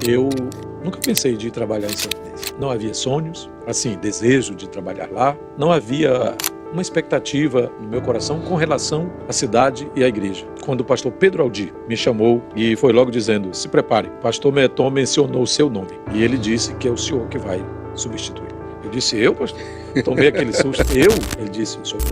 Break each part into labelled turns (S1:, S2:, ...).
S1: Eu nunca pensei de trabalhar em Santa Inês. Não havia sonhos, assim, desejo de trabalhar lá. Não havia uma expectativa no meu coração com relação à cidade e à igreja. Quando o pastor Pedro Aldi me chamou e foi logo dizendo, se prepare, o pastor Meton mencionou o seu nome. E ele disse que é o senhor que vai substituir. Eu disse, eu, pastor? Tomei aquele susto. Eu? Ele disse, o senhor.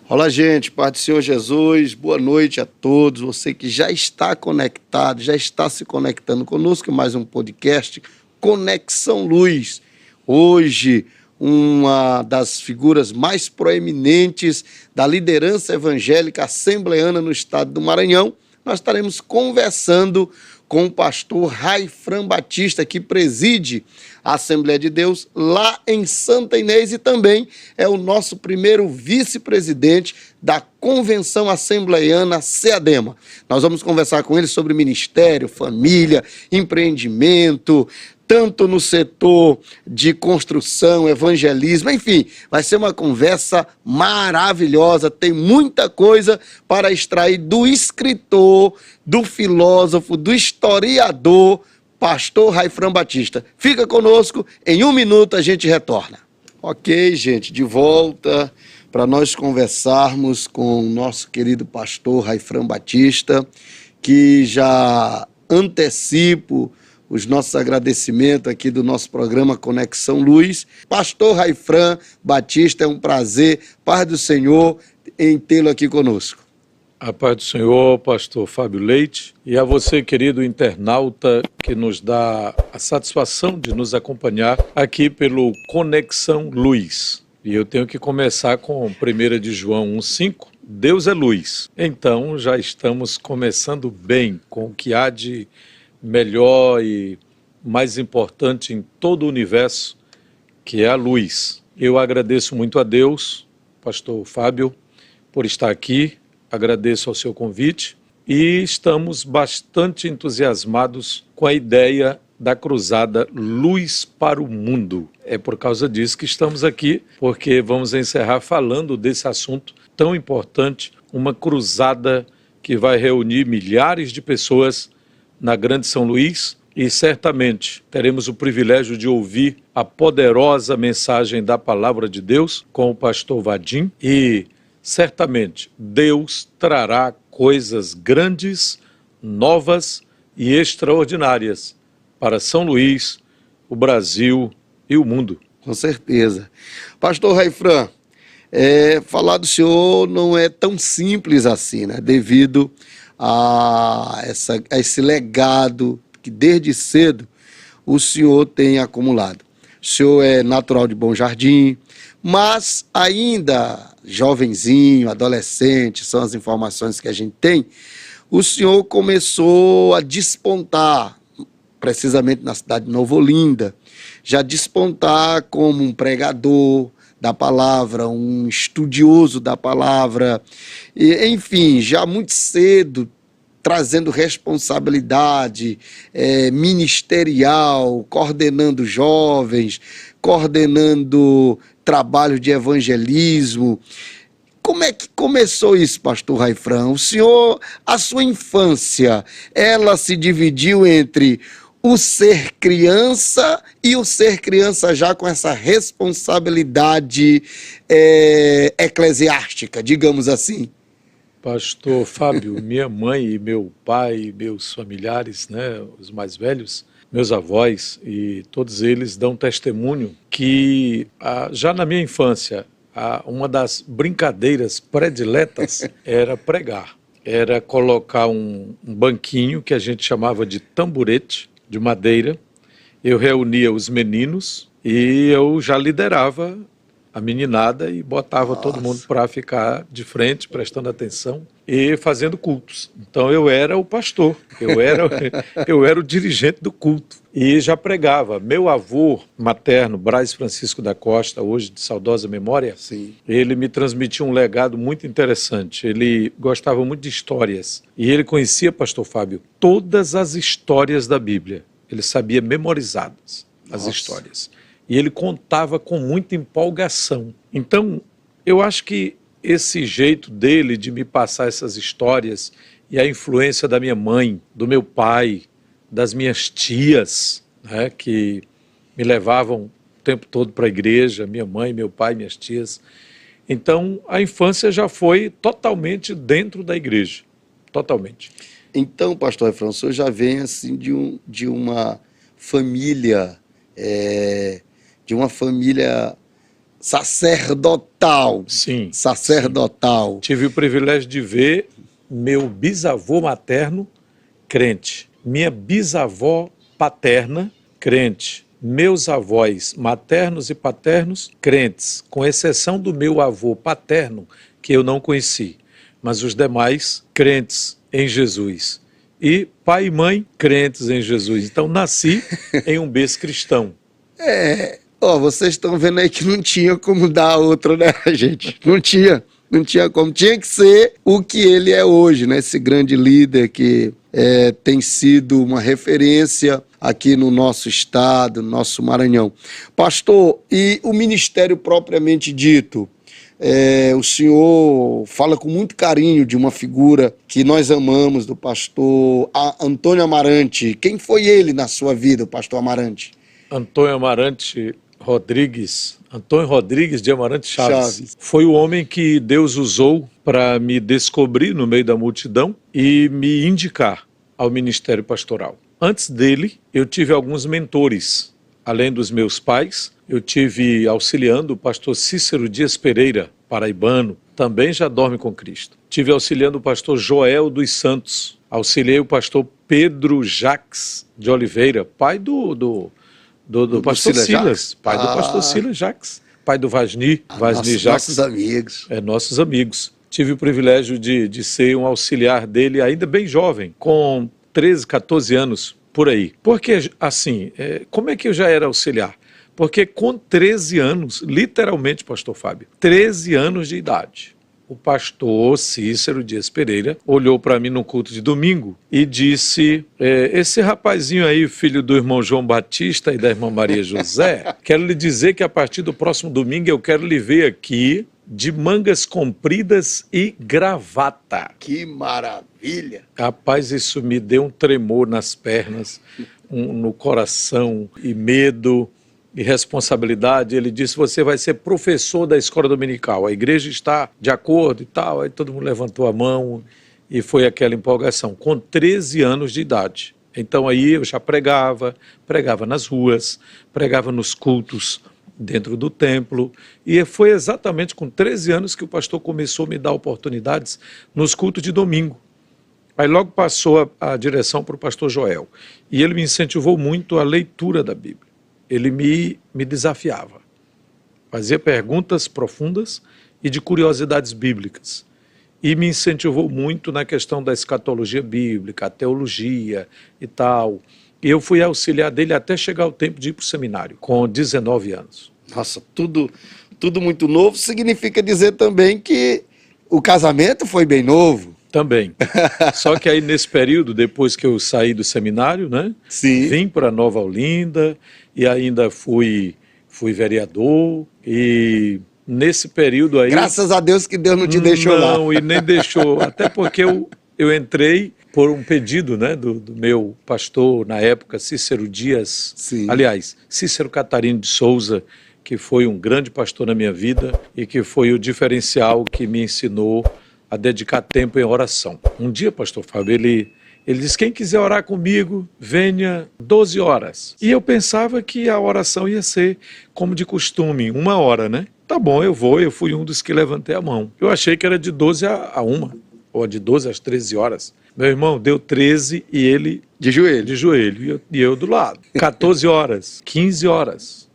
S2: Olá, gente, Paz do Senhor Jesus, boa noite a todos, você que já está conectado, já está se conectando conosco, mais um podcast, Conexão Luz. Hoje, uma das figuras mais proeminentes da liderança evangélica assembleana no estado do Maranhão, nós estaremos conversando com o pastor Raifran Batista, que preside a Assembleia de Deus lá em Santa Inês e também é o nosso primeiro vice-presidente da Convenção Assembleiana CEADEMA. Nós vamos conversar com ele sobre ministério, família, empreendimento, tanto no setor de construção, evangelismo, enfim, vai ser uma conversa maravilhosa, tem muita coisa para extrair do escritor, do filósofo, do historiador, pastor Raifran Batista. Fica conosco, em 1 minuto a gente retorna. Ok, gente, de volta para nós conversarmos com o nosso querido pastor Raifran Batista, que já antecipo os nossos agradecimentos aqui do nosso programa Conexão Luz. Pastor Raifran Batista, é um prazer, paz do Senhor, em tê-lo aqui conosco.
S1: A paz do Senhor, pastor Fábio Leite, e a você, querido internauta, que nos dá a satisfação de nos acompanhar aqui pelo Conexão Luz. E eu tenho que começar com 1 de João 1,5, Deus é luz. Então já estamos começando bem com o que há de melhor e mais importante em todo o universo, que é a luz. Eu agradeço muito a Deus, pastor Fábio, por estar aqui, agradeço ao seu convite e estamos bastante entusiasmados com a ideia da cruzada Luz para o Mundo. É por causa disso que estamos aqui, porque vamos encerrar falando desse assunto tão importante, uma cruzada que vai reunir milhares de pessoas na Grande São Luís, e certamente teremos o privilégio de ouvir a poderosa mensagem da Palavra de Deus com o pastor Vadim, e certamente Deus trará coisas grandes, novas e extraordinárias para São Luís, o Brasil e o mundo.
S2: Com certeza. Pastor Raifran, falar do senhor não é tão simples assim, né? Devido a esse legado que desde cedo o senhor tem acumulado. O senhor é natural de Bom Jardim, mas ainda jovenzinho, adolescente, são as informações que a gente tem, o senhor começou a despontar, precisamente na cidade de Nova Olinda, já despontar como um pregador da palavra, um estudioso da palavra, e, enfim, já muito cedo trazendo responsabilidade ministerial, coordenando jovens, coordenando trabalho de evangelismo. Como é que começou isso, pastor Raifran? O senhor, a sua infância, ela se dividiu entre o ser criança e o ser criança já com essa responsabilidade eclesiástica, digamos assim?
S1: Pastor Fábio, minha mãe e meu pai, meus familiares, né, os mais velhos, meus avós, e todos eles dão testemunho que já na minha infância, uma das brincadeiras prediletas era pregar. Era colocar um banquinho que a gente chamava de tamborete, de madeira. Eu reunia os meninos e eu já liderava a meninada e botava todo mundo para ficar de frente, prestando atenção e fazendo cultos. Então eu era o pastor, eu era o dirigente do culto e já pregava. Meu avô materno, Braz Francisco da Costa, hoje de saudosa memória,
S2: Sim.
S1: Ele me transmitiu um legado muito interessante. Ele gostava muito de histórias e ele conhecia, pastor Fábio, todas as histórias da Bíblia. Ele sabia memorizadas as histórias. E ele contava com muita empolgação. Então, eu acho que esse jeito dele de me passar essas histórias e a influência da minha mãe, do meu pai, das minhas tias, né, que me levavam o tempo todo para a igreja, minha mãe, meu pai, minhas tias. Então, a infância já foi totalmente dentro da igreja, totalmente.
S2: Então, pastor Efraim, o senhor já vem assim de uma família, de uma família sacerdotal.
S1: Sim.
S2: Sacerdotal.
S1: Sim. Tive o privilégio de ver meu bisavô materno crente, minha bisavó paterna crente, meus avós maternos e paternos crentes, com exceção do meu avô paterno, que eu não conheci, mas os demais crentes em Jesus. E pai e mãe crentes em Jesus. Então nasci em um berço cristão.
S2: Vocês estão vendo aí que não tinha como dar outro, né, gente? Não tinha como. Tinha que ser o que ele é hoje, né? Esse grande líder que tem sido uma referência aqui no nosso estado, no nosso Maranhão. Pastor, e o ministério propriamente dito? O senhor fala com muito carinho de uma figura que nós amamos, do pastor Antônio Amarante. Quem foi ele na sua vida, o pastor Amarante?
S1: Antônio Rodrigues de Amarante Chaves. Foi o homem que Deus usou para me descobrir no meio da multidão e me indicar ao ministério pastoral. Antes dele, eu tive alguns mentores. Além dos meus pais, eu tive auxiliando o pastor Cícero Dias Pereira, paraibano, também já dorme com Cristo. Tive auxiliando o pastor Joel dos Santos. Auxiliei o pastor Pedro Jacques de Oliveira, pai do pastor Silas, pai do pastor Silas Jacques, pai do Vasni Jacques.
S2: Nossos amigos.
S1: Nossos amigos. Tive o privilégio de ser um auxiliar dele ainda bem jovem, com 13, 14 anos, por aí. Porque, assim, como é que eu já era auxiliar? Porque com 13 anos, literalmente, pastor Fábio, 13 anos de idade, o pastor Cícero Dias Pereira olhou para mim no culto de domingo e disse, esse rapazinho aí, filho do irmão João Batista e da irmã Maria José, quero lhe dizer que a partir do próximo domingo eu quero lhe ver aqui de mangas compridas e gravata.
S2: Que maravilha!
S1: Rapaz, isso me deu um tremor nas pernas, no coração e medo e responsabilidade. Ele disse, você vai ser professor da escola dominical, a igreja está de acordo e tal. Aí todo mundo levantou a mão e foi aquela empolgação, com 13 anos de idade. Então aí eu já pregava nas ruas, pregava nos cultos dentro do templo, e foi exatamente com 13 anos que o pastor começou a me dar oportunidades nos cultos de domingo. Aí logo passou a direção para o pastor Joel, e ele me incentivou muito a leitura da Bíblia. Ele me desafiava, fazia perguntas profundas e de curiosidades bíblicas, e me incentivou muito na questão da escatologia bíblica, a teologia e tal. E eu fui auxiliar dele até chegar o tempo de ir para o seminário, com 19 anos.
S2: Nossa, tudo muito novo, significa dizer também que o casamento foi bem novo.
S1: Também. Só que aí nesse período, depois que eu saí do seminário, né?
S2: Sim.
S1: Vim para Nova Olinda e ainda fui vereador, e nesse período aí...
S2: Graças a Deus que Deus não te deixou lá.
S1: Não, e nem deixou, até porque eu entrei por um pedido, né, do meu pastor na época, Cícero Dias,
S2: Sim.
S1: Aliás, Cícero Catarino de Souza, que foi um grande pastor na minha vida e que foi o diferencial que me ensinou a dedicar tempo em oração. Um dia, pastor Fábio, ele disse, quem quiser orar comigo, venha 12 horas. E eu pensava que a oração ia ser, como de costume, 1 hora, né? Tá bom, eu fui um dos que levantei a mão. Eu achei que era de 12 a 1, ou de 12 às 13 horas. Meu irmão deu 13 e ele...
S2: De joelho.
S1: De joelho, e eu do lado. 14 horas, 15 horas,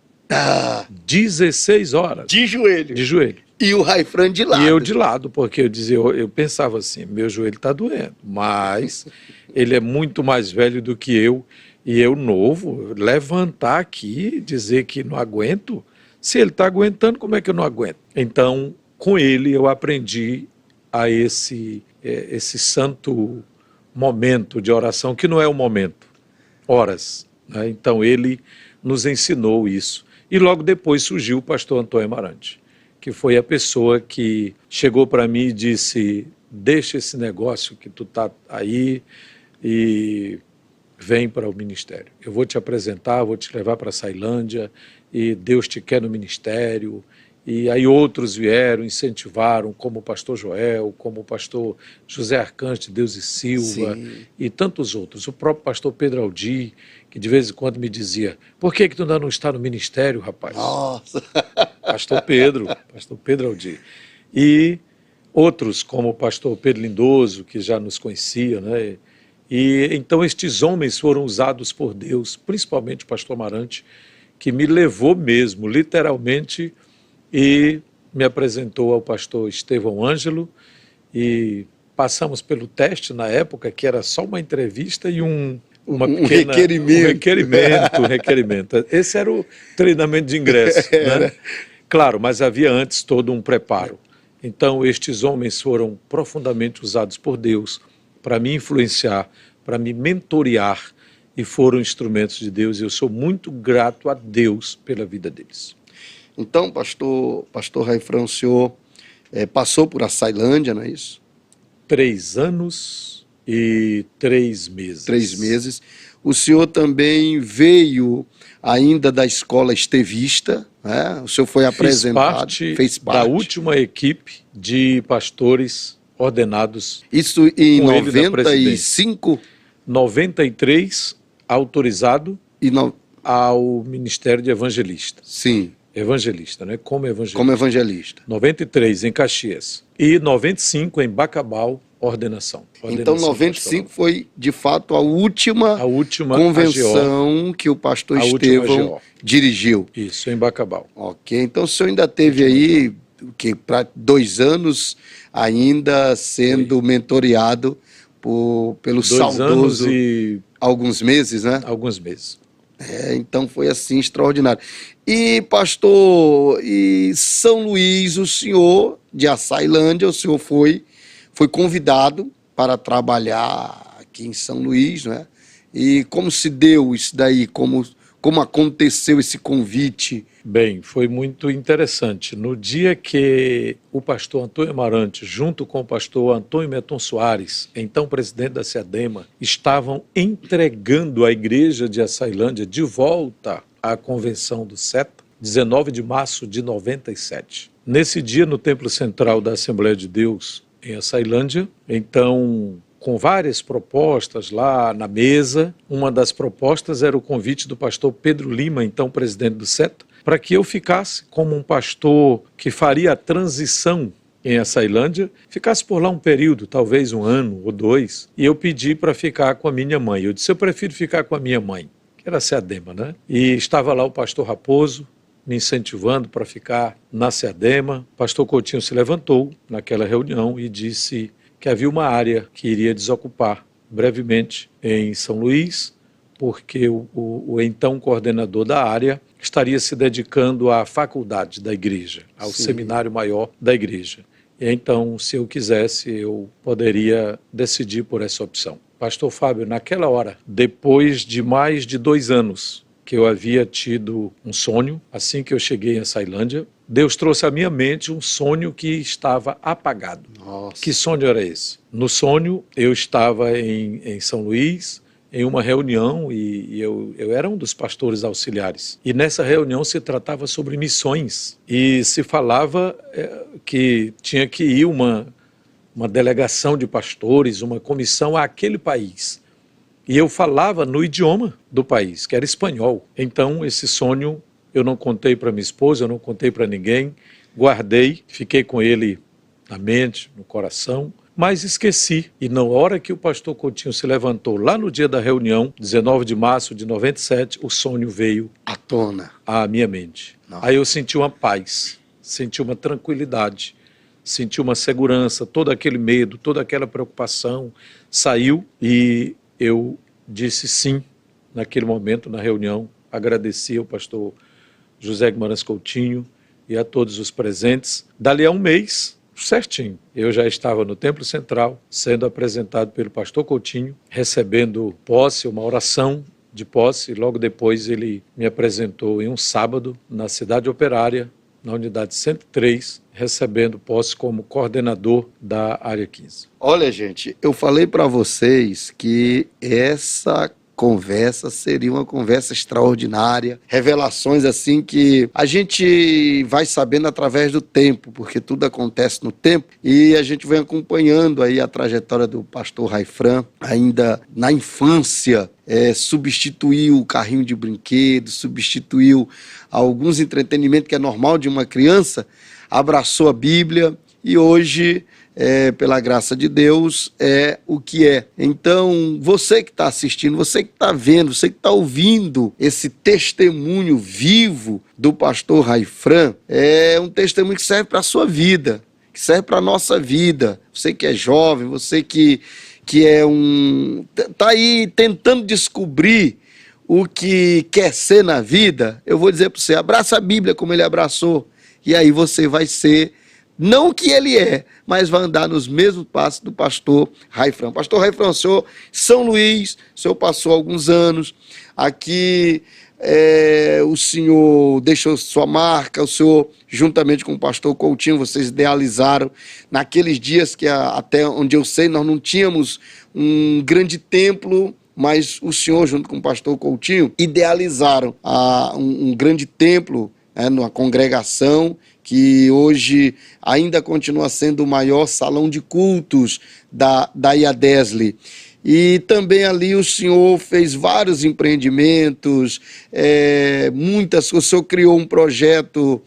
S1: 16 horas.
S2: De joelho.
S1: De joelho.
S2: E o Raifran de lado.
S1: E eu de lado, porque eu pensava assim, meu joelho está doendo, mas ele é muito mais velho do que eu, e eu novo, levantar aqui, dizer que não aguento, se ele está aguentando, como é que eu não aguento? Então, com ele eu aprendi a esse santo momento de oração, que não é um momento, horas, né? Então ele nos ensinou isso. E logo depois surgiu o pastor Antônio Amarante, que foi a pessoa que chegou para mim e disse, deixa esse negócio que tu tá aí e vem para o ministério. Eu vou te apresentar, vou te levar para a Ceilândia, e Deus te quer no ministério. E aí outros vieram, incentivaram, como o pastor Joel, como o pastor José Arcanjo de Deus e Silva,
S2: Sim.
S1: e tantos outros. O próprio pastor Pedro Aldi, que de vez em quando me dizia: por que tu ainda não está no ministério, rapaz?
S2: Nossa.
S1: Pastor Pedro Aldi. E outros, como o pastor Pedro Lindoso, que já nos conhecia, né? E então estes homens foram usados por Deus, principalmente o pastor Amarante, que me levou mesmo, literalmente, e me apresentou ao pastor Estevão Ângelo, e passamos pelo teste na época, que era só uma entrevista e um requerimento. Esse era o treinamento de ingresso, né? Claro, mas havia antes todo um preparo. Então, estes homens foram profundamente usados por Deus para me influenciar, para me mentorear, e foram instrumentos de Deus, e eu sou muito grato a Deus pela vida deles.
S2: Então, pastor Raifrão, o senhor passou por a Ceilândia, não é isso?
S1: 3 anos e 3 meses.
S2: 3 meses. O senhor também veio ainda da escola estevista, né? O senhor foi apresentado.
S1: Fez parte da última equipe de pastores ordenados.
S2: Isso em 95?
S1: 93, autorizado ao Ministério de Evangelista.
S2: Sim.
S1: Evangelista, né? Como evangelista.
S2: Como evangelista.
S1: 93 em Caxias. E 95 em Bacabal, ordenação.
S2: Então 95 foi, de fato, a última convenção que o pastor Estevão dirigiu.
S1: Isso, em Bacabal.
S2: Ok, então o senhor ainda teve aí, para 2 anos, ainda sendo mentoreado pelo
S1: 2
S2: saudoso...
S1: anos e...
S2: alguns meses, né?
S1: Alguns meses.
S2: Então foi assim, extraordinário. E, pastor, e São Luís, o senhor, de Açailândia, o senhor foi convidado para trabalhar aqui em São Luís, né? E como se deu isso daí? Como aconteceu esse convite?
S1: Bem, foi muito interessante. No dia que o pastor Antônio Amarante, junto com o pastor Antônio Meton Soares, então presidente da SEADEMA, estavam entregando a igreja de Açailândia de volta à convenção do SETA, 19 de março de 97. Nesse dia, no Templo Central da Assembleia de Deus, em Açailândia, então, com várias propostas lá na mesa, uma das propostas era o convite do pastor Pedro Lima, então presidente do SETA, para que eu ficasse como um pastor que faria a transição em Açailândia, ficasse por lá um período, talvez 1 ano ou 2, e eu pedi para ficar com a minha mãe. Eu disse: eu prefiro ficar com a minha mãe, que era a SEADEMA, né? E estava lá o pastor Raposo, me incentivando para ficar na SEADEMA. O pastor Coutinho se levantou naquela reunião e disse que havia uma área que iria desocupar brevemente em São Luís, porque o então coordenador da área estaria se dedicando à faculdade da igreja, ao seminário maior da igreja. E então, se eu quisesse, eu poderia decidir por essa opção. Pastor Fábio, naquela hora, depois de mais de 2 anos que eu havia tido um sonho, assim que eu cheguei em Açailândia, Deus trouxe à minha mente um sonho que estava apagado.
S2: Nossa.
S1: Que sonho era esse? No sonho, eu estava em São Luís, em uma reunião, e eu era um dos pastores auxiliares. E nessa reunião se tratava sobre missões, e se falava que tinha que ir uma delegação de pastores, uma comissão àquele país. E eu falava no idioma do país, que era espanhol. Então, esse sonho eu não contei para minha esposa, eu não contei para ninguém, guardei, fiquei com ele na mente, no coração, mas esqueci. E na hora que o pastor Coutinho se levantou, lá no dia da reunião, 19 de março de 97, o sonho veio
S2: à tona,
S1: à minha mente. Nossa. Aí eu senti uma paz, senti uma tranquilidade, senti uma segurança, todo aquele medo, toda aquela preocupação saiu, e eu disse sim naquele momento, na reunião. Agradeci ao pastor José Guimarães Coutinho e a todos os presentes. Dali a 1 mês, certinho, eu já estava no Templo Central, sendo apresentado pelo pastor Coutinho, recebendo posse, uma oração de posse. Logo depois ele me apresentou em um sábado, na Cidade Operária, na unidade 103, recebendo posse como coordenador da área 15.
S2: Olha, gente, eu falei para vocês que essa conversa seria uma conversa extraordinária, revelações assim que a gente vai sabendo através do tempo, porque tudo acontece no tempo, e a gente vem acompanhando aí a trajetória do pastor Raifran, ainda na infância, substituiu o carrinho de brinquedo, substituiu alguns entretenimentos que é normal de uma criança, abraçou a Bíblia e hoje, pela graça de Deus, é o que é. Então, você que está assistindo, você que está vendo, você que está ouvindo esse testemunho vivo do pastor Raifran, é um testemunho que serve para a sua vida, que serve para a nossa vida. Você que é jovem, você que está aí tentando descobrir o que quer ser na vida, eu vou dizer para você, abraça a Bíblia como ele abraçou, e aí você vai ser, não o que ele é, mas vai andar nos mesmos passos do pastor Raifran. Pastor Raifran, o senhor, São Luís, o senhor passou alguns anos aqui, o senhor deixou sua marca, o senhor, juntamente com o pastor Coutinho, vocês idealizaram, naqueles dias que até onde eu sei, nós não tínhamos um grande templo, mas o senhor, junto com o pastor Coutinho, idealizaram um grande templo, numa congregação que hoje ainda continua sendo o maior salão de cultos da IADESLE. E também ali o senhor fez vários empreendimentos, o senhor criou um projeto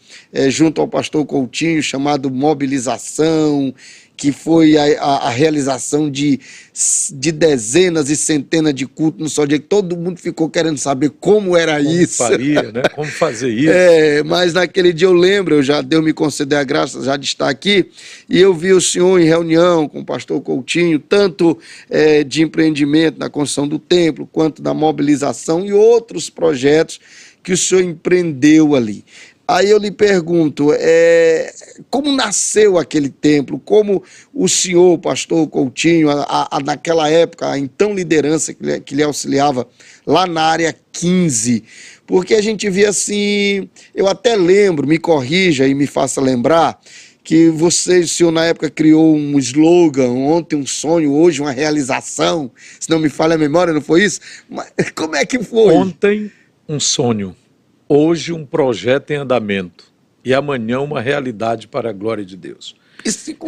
S2: junto ao pastor Coutinho chamado Mobilização, que foi a realização de dezenas e centenas de cultos no só dia, que todo mundo ficou querendo saber como era isso.
S1: Como faria, né? Como fazer isso.
S2: Mas naquele dia eu lembro, Deus me concedeu a graça já de estar aqui, e eu vi o senhor em reunião com o pastor Coutinho, tanto de empreendimento na construção do templo, quanto da mobilização e outros projetos que o senhor empreendeu ali. Aí eu lhe pergunto, como nasceu aquele templo? Como o senhor, pastor Coutinho, naquela época, a então liderança que lhe auxiliava lá na área 15? Porque a gente via assim, eu até lembro, me corrija e me faça lembrar, que o senhor na época criou um slogan, ontem um sonho, hoje uma realização, se não me falha a memória, não foi isso? Mas como é que foi?
S1: Ontem um sonho. Hoje um projeto em andamento e amanhã uma realidade para a glória de Deus.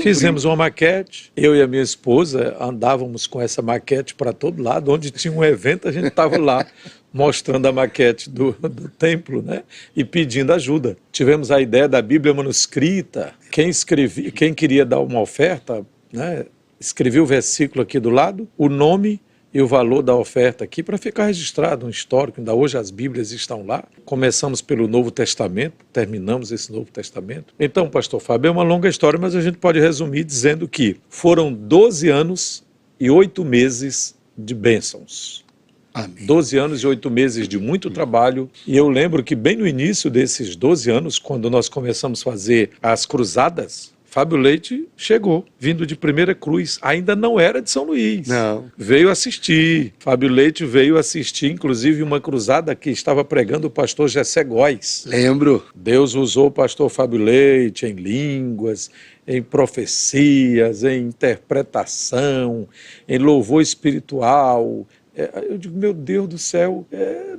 S1: Fizemos uma maquete, eu e a minha esposa andávamos com essa maquete para todo lado, onde tinha um evento a gente estava lá mostrando a maquete do templo, né? E pedindo ajuda. Tivemos a ideia da Bíblia manuscrita, quem queria dar uma oferta, né? Escrevia o versículo aqui do lado, o nome e o valor da oferta aqui para ficar registrado, um histórico. Ainda hoje as Bíblias estão lá. Começamos pelo Novo Testamento, terminamos esse Novo Testamento. Então, pastor Fábio, é uma longa história, mas a gente pode resumir dizendo que foram 12 anos e 8 meses de bênçãos.
S2: Amém.
S1: 12 anos e 8 meses de muito trabalho, e eu lembro que bem no início desses 12 anos, quando nós começamos a fazer as cruzadas, Fábio Leite chegou, vindo de Primeira Cruz, ainda não era de São Luís.
S2: Não.
S1: Veio assistir. Fábio Leite veio assistir, inclusive, uma cruzada que estava pregando o pastor Gessé Góes.
S2: Lembro.
S1: Deus usou o pastor Fábio Leite em línguas, em profecias, em interpretação, em louvor espiritual. Eu digo, meu Deus do céu,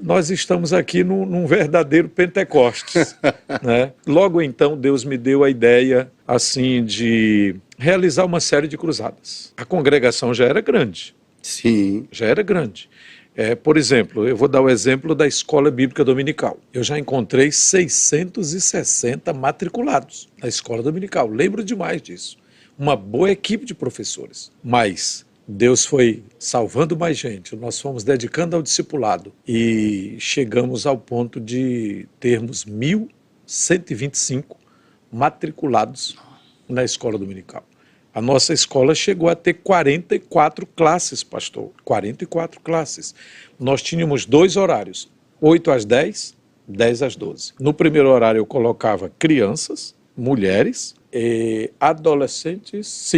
S1: nós estamos aqui num verdadeiro Pentecostes. Né? Logo então, Deus me deu a ideia assim de realizar uma série de cruzadas. A congregação já era grande.
S2: Sim.
S1: Já era grande. Por exemplo, eu vou dar o exemplo da Escola Bíblica Dominical. Eu já encontrei 660 matriculados na Escola Dominical. Lembro demais disso. Uma boa equipe de professores. Mas Deus foi salvando mais gente, nós fomos dedicando ao discipulado e chegamos ao ponto de termos 1.125 matriculados na escola dominical. A nossa escola chegou a ter 44 classes, pastor, 44 classes. Nós tínhamos 2 horários, 8 às 10, 10 às 12. No primeiro horário eu colocava crianças, mulheres, adolescentes,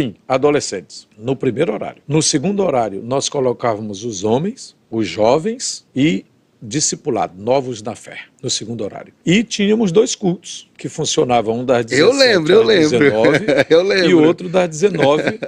S1: no primeiro horário. No segundo horário, nós colocávamos os homens, os jovens e discipulado, novos na fé, no segundo horário. E tínhamos 2 cultos, que funcionavam, um das 17
S2: eu lembro.
S1: às 19
S2: eu lembro.
S1: e outro das 19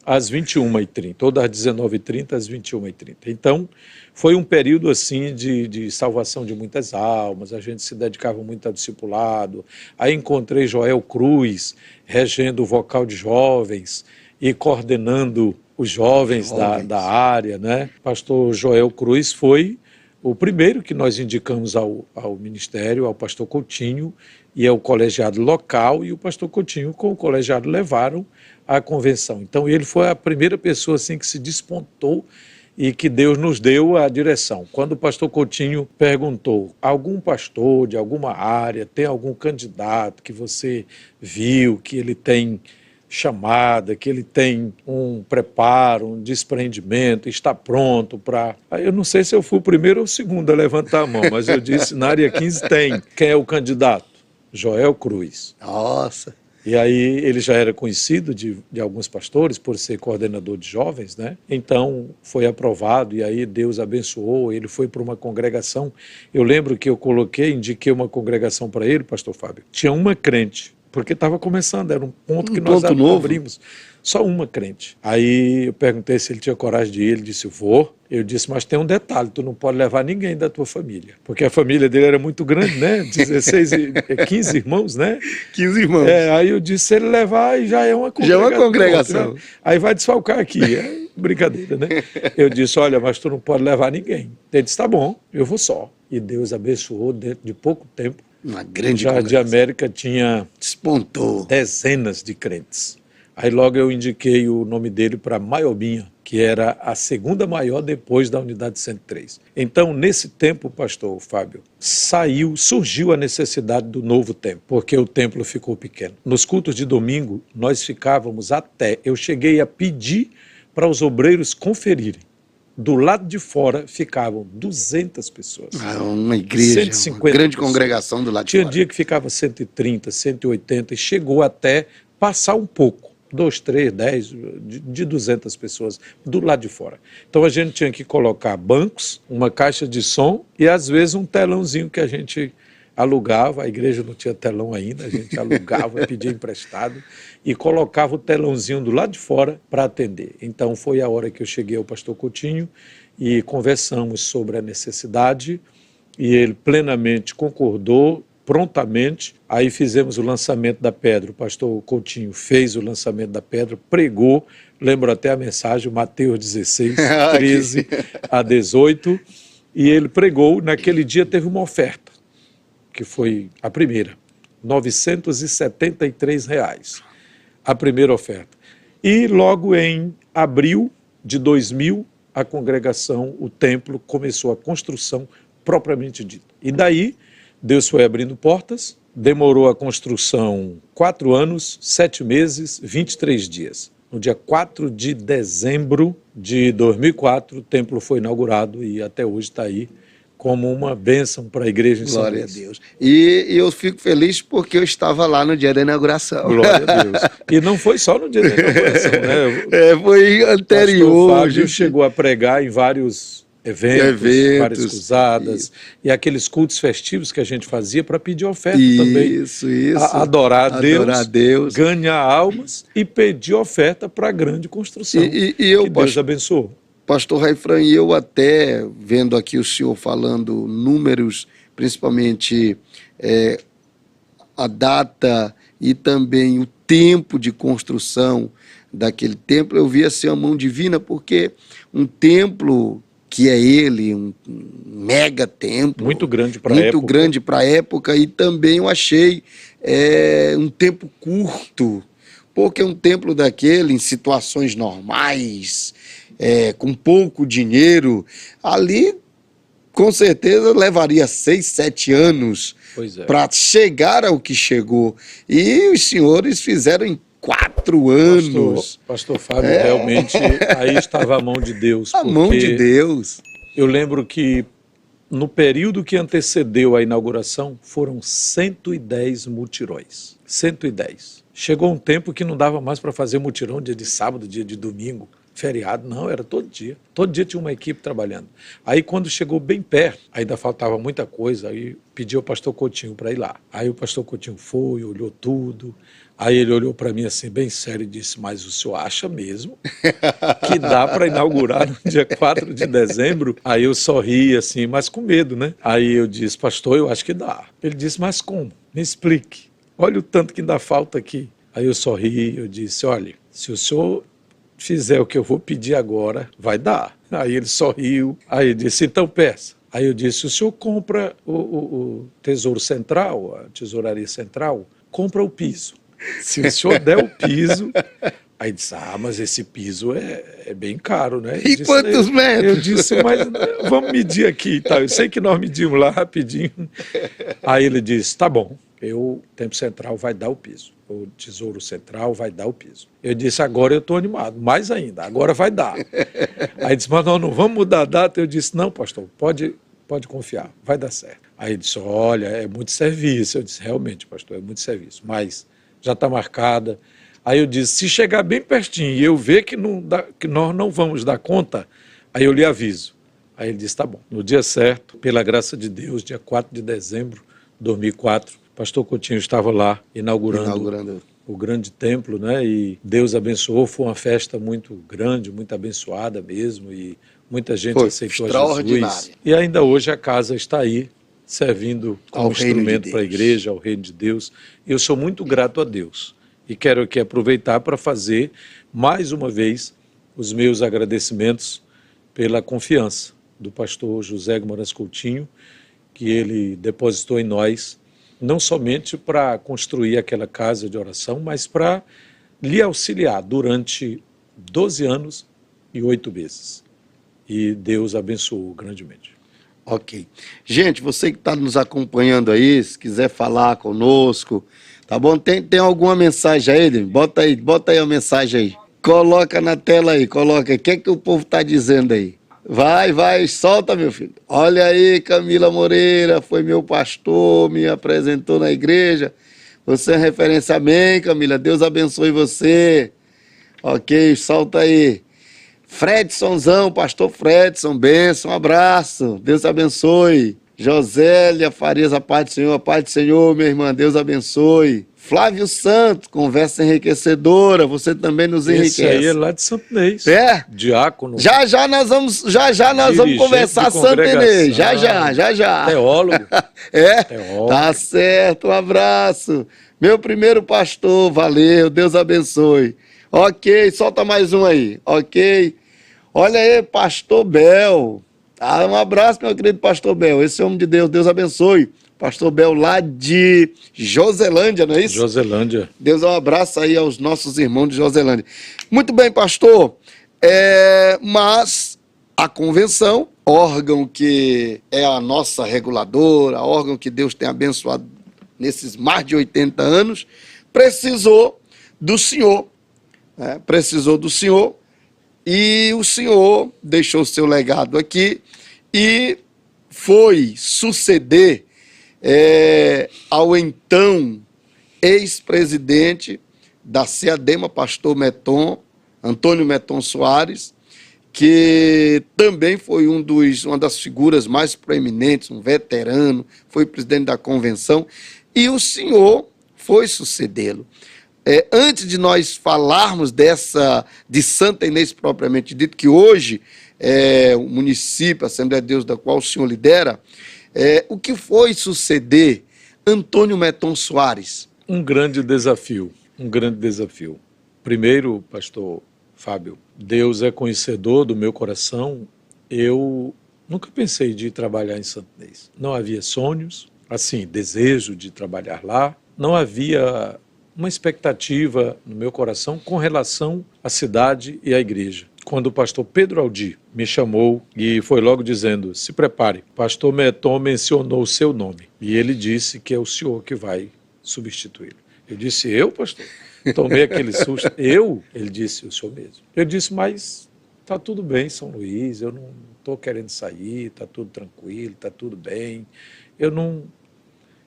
S1: às 21h30, ou das 19h30 às 21h30. Então, foi um período assim de salvação de muitas almas, a gente se dedicava muito ao discipulado. Aí encontrei Joel Cruz, regendo o vocal de jovens e coordenando os jovens. Da área, né? Pastor Joel Cruz foi o primeiro que nós indicamos ao ministério, ao pastor Coutinho e ao colegiado local, e o pastor Coutinho com o colegiado levaram à convenção. Então ele foi a primeira pessoa assim que se despontou e que Deus nos deu a direção. Quando o pastor Coutinho perguntou, algum pastor de alguma área, tem algum candidato que você viu, que ele tem chamada, que ele tem um preparo, um desprendimento, está pronto para... Eu não sei se eu fui o primeiro ou o segundo a levantar a mão, mas eu disse, na área 15 tem. Quem é o candidato? Joel Cruz.
S2: Nossa!
S1: E aí ele já era conhecido de alguns pastores por ser coordenador de jovens, né? Então foi aprovado e aí Deus abençoou, ele foi para uma congregação. Eu lembro que eu indiquei uma congregação para ele, pastor Fábio. Tinha uma crente, porque estava começando, era um ponto que nós abrimos. Só uma crente. Aí eu perguntei se ele tinha coragem de ir, ele disse, vou. Eu disse, mas tem um detalhe, tu não pode levar ninguém da tua família. Porque a família dele era muito grande, né? 15 irmãos, né?
S2: 15 irmãos.
S1: Aí eu disse, se ele levar, já é uma congregação.
S2: Já é uma congregação.
S1: Né? Aí vai desfalcar aqui, é brincadeira, né? Eu disse, olha, mas tu não pode levar ninguém. Ele disse, tá bom, eu vou só. E Deus abençoou dentro de pouco tempo.
S2: Uma grande
S1: Jardim de América tinha
S2: despontou
S1: dezenas de crentes. Aí logo eu indiquei o nome dele para Maiobinha, que era a segunda maior depois da unidade 103. Então, nesse tempo, pastor Fábio, surgiu a necessidade do novo templo, porque o templo ficou pequeno. Nos cultos de domingo, nós ficávamos eu cheguei a pedir para os obreiros conferirem. Do lado de fora ficavam 200 pessoas.
S2: Uma igreja,
S1: 150
S2: uma grande
S1: pessoas.
S2: Congregação do lado de
S1: fora.
S2: fora.
S1: Tinha dia que ficava 130, 180 e chegou até passar um pouco. 2, 3, 10, de 200 pessoas do lado de fora. Então a gente tinha que colocar bancos, uma caixa de som e às vezes um telãozinho que a gente alugava, a igreja não tinha telão ainda, a gente alugava, pedia emprestado e colocava o telãozinho do lado de fora para atender. Então foi a hora que eu cheguei ao pastor Coutinho e conversamos sobre a necessidade e ele plenamente concordou, prontamente. Aí fizemos o lançamento da pedra, o pastor Coutinho fez o lançamento da pedra, pregou, lembro até a mensagem, Mateus 16, 13 a 18, e ele pregou, naquele dia teve uma oferta, que foi a primeira, R$ 973, a primeira oferta. E logo em abril de 2000, a congregação, o templo, começou a construção propriamente dita. E daí, Deus foi abrindo portas, demorou a construção 4 anos, 7 meses, 23 dias. No dia 4 de dezembro de 2004, o templo foi inaugurado e até hoje está aí como uma bênção para a igreja em São Luís.
S2: Glória a Deus. E eu fico feliz porque eu estava lá no dia da inauguração.
S1: Glória a Deus. E não foi só no dia da inauguração, né?
S2: Foi anterior.
S1: O Fábio chegou a pregar em vários eventos, várias cruzadas, e aqueles cultos festivos que a gente fazia para pedir oferta também.
S2: Isso.
S1: Adorar a Deus, ganhar almas e pedir oferta para a grande construção.
S2: E
S1: que Deus abençoou.
S2: Pastor Raifran, e eu até, vendo aqui o senhor falando números, principalmente a data e também o tempo de construção daquele templo, eu vi assim a mão divina, porque um templo que é um mega templo.
S1: Muito grande para a época.
S2: Muito grande para a época, e também eu achei um tempo curto, porque um templo daquele, em situações normais, com pouco dinheiro, ali com certeza levaria 6, 7 anos para chegar ao que chegou. E os senhores fizeram em 4 anos.
S1: Pastor Fábio, realmente, aí estava a mão de Deus.
S2: A mão de Deus.
S1: Eu lembro que no período que antecedeu a inauguração, foram 110 mutirões. 110. Chegou um tempo que não dava mais para fazer mutirão dia de sábado, dia de domingo. feriado, não, era todo dia. Todo dia tinha uma equipe trabalhando. Aí quando chegou bem perto, ainda faltava muita coisa, aí pediu ao pastor Coutinho para ir lá. Aí o pastor Coutinho foi, olhou tudo, aí ele olhou para mim assim, bem sério, e disse, mas o senhor acha mesmo que dá para inaugurar no dia 4 de dezembro? Aí eu sorri assim, mas com medo, né? Aí eu disse, pastor, eu acho que dá. Ele disse, mas como? Me explique. Olha o tanto que ainda falta aqui. Aí eu sorri, eu disse, olha, se o senhor fizer o que eu vou pedir agora, vai dar. Aí ele sorriu, aí ele disse, então peça. Aí eu disse, o senhor compra o Tesouro Central, a Tesouraria Central, compra o piso. Se o senhor der o piso... Aí disse, mas esse piso é bem caro, né?
S2: E disse, quantos metros?
S1: Eu disse, mas vamos medir aqui e tal. Eu sei que nós medimos lá rapidinho. Aí ele disse, tá bom, o Templo Central vai dar o piso. O Tesouro Central vai dar o piso. Eu disse, agora eu estou animado, mais ainda, agora vai dar. Aí disse, mas nós não vamos mudar a data. Eu disse, não, pastor, pode confiar, vai dar certo. Aí ele disse, olha, é muito serviço. Eu disse, realmente, pastor, é muito serviço, mas já está marcada. Aí eu disse, se chegar bem pertinho e eu ver que nós não vamos dar conta, aí eu lhe aviso. Aí ele disse, tá bom. No dia certo, pela graça de Deus, dia 4 de dezembro de 2004, o pastor Coutinho estava lá inaugurando o grande templo, né? E Deus abençoou, foi uma festa muito grande, muito abençoada mesmo, e muita gente aceitou a Jesus. E ainda hoje a casa está aí, servindo como instrumento para a igreja, ao reino de Deus. E eu sou muito grato a Deus. E quero aqui aproveitar para fazer, mais uma vez, os meus agradecimentos pela confiança do pastor José Guimarães Coutinho, que ele depositou em nós, não somente para construir aquela casa de oração, mas para lhe auxiliar durante 12 anos e 8 meses. E Deus abençoou grandemente.
S2: Ok. Gente, você que está nos acompanhando aí, se quiser falar conosco, tá bom? Tem alguma mensagem aí, Edmir? Bota aí a mensagem aí. Coloca na tela aí, coloca aí. O que é que o povo está dizendo aí? Vai, solta, meu filho. Olha aí, Camila Moreira, foi meu pastor, me apresentou na igreja. Você é referência, amém, Camila? Deus abençoe você. Ok, solta aí. Fredsonzão, pastor Fredson, bênção, um abraço. Deus abençoe. Josélia Farias, a paz do Senhor, minha irmã, Deus abençoe. Flávio Santos, conversa enriquecedora, você também nos enriquece.
S1: Esse aí é lá de Santo Inês.
S2: É?
S1: Diácono.
S2: Já nós vamos conversar Santo Inês, já.
S1: Teólogo.
S2: É?
S1: Teólogo.
S2: Tá certo, um abraço. Meu primeiro pastor, valeu, Deus abençoe. Ok, solta mais um aí, ok. Olha aí, pastor Bel. Um abraço, meu querido pastor Bel, esse homem de Deus, Deus abençoe. Pastor Bel, lá de Joselândia, não é isso?
S1: Joselândia.
S2: Deus dá um abraço aí aos nossos irmãos de Joselândia. Muito bem, pastor. Mas a convenção, órgão que é a nossa reguladora, órgão que Deus tem abençoado nesses mais de 80 anos, precisou do senhor. Precisou do senhor e o senhor deixou seu legado aqui e foi suceder ao então ex-presidente da CEADEMA, pastor Meton, Antônio Meton Soares, que também foi uma das figuras mais proeminentes, um veterano, foi presidente da convenção, e o senhor foi sucedê-lo. Antes de nós falarmos de Santa Inês propriamente dito, que hoje é o município, a Assembleia de Deus, da qual o senhor lidera, o que foi suceder Antônio Meton Soares?
S1: Um grande desafio. Primeiro, pastor Fábio, Deus é conhecedor do meu coração. Eu nunca pensei de trabalhar em Santa Inês. Não havia sonhos, assim, desejo de trabalhar lá. Não havia uma expectativa no meu coração com relação à cidade e à igreja. Quando o pastor Pedro Aldi me chamou e foi logo dizendo, se prepare, pastor Meton mencionou o seu nome e ele disse que é o senhor que vai substituí-lo. Eu disse, eu, pastor? Tomei aquele susto. Eu? Ele disse, o senhor mesmo. Eu disse, mas está tudo bem, São Luís, eu não estou querendo sair, está tudo tranquilo, está tudo bem.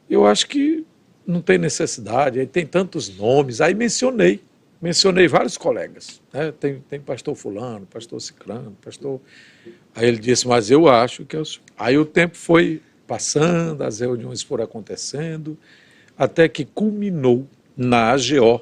S1: Eu acho que não tem necessidade, aí tem tantos nomes. Aí mencionei mencionei vários colegas, né? Tem pastor fulano, pastor ciclano, pastor... Aí ele disse, mas eu acho que eu... Aí o tempo foi passando, as reuniões foram acontecendo, até que culminou na AGO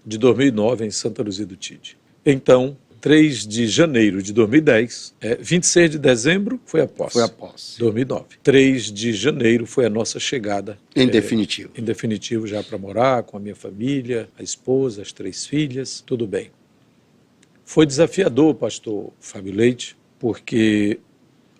S1: de 2009, em Santa Luzia do Tide. Então, 3 de janeiro de 2010, 26 de dezembro foi a posse.
S2: Foi a posse.
S1: 2009. 3 de janeiro foi a nossa chegada.
S2: Em definitivo.
S1: Em definitivo, já para morar com a minha família, a esposa, as 3 filhas, tudo bem. Foi desafiador, pastor Fábio Leite, porque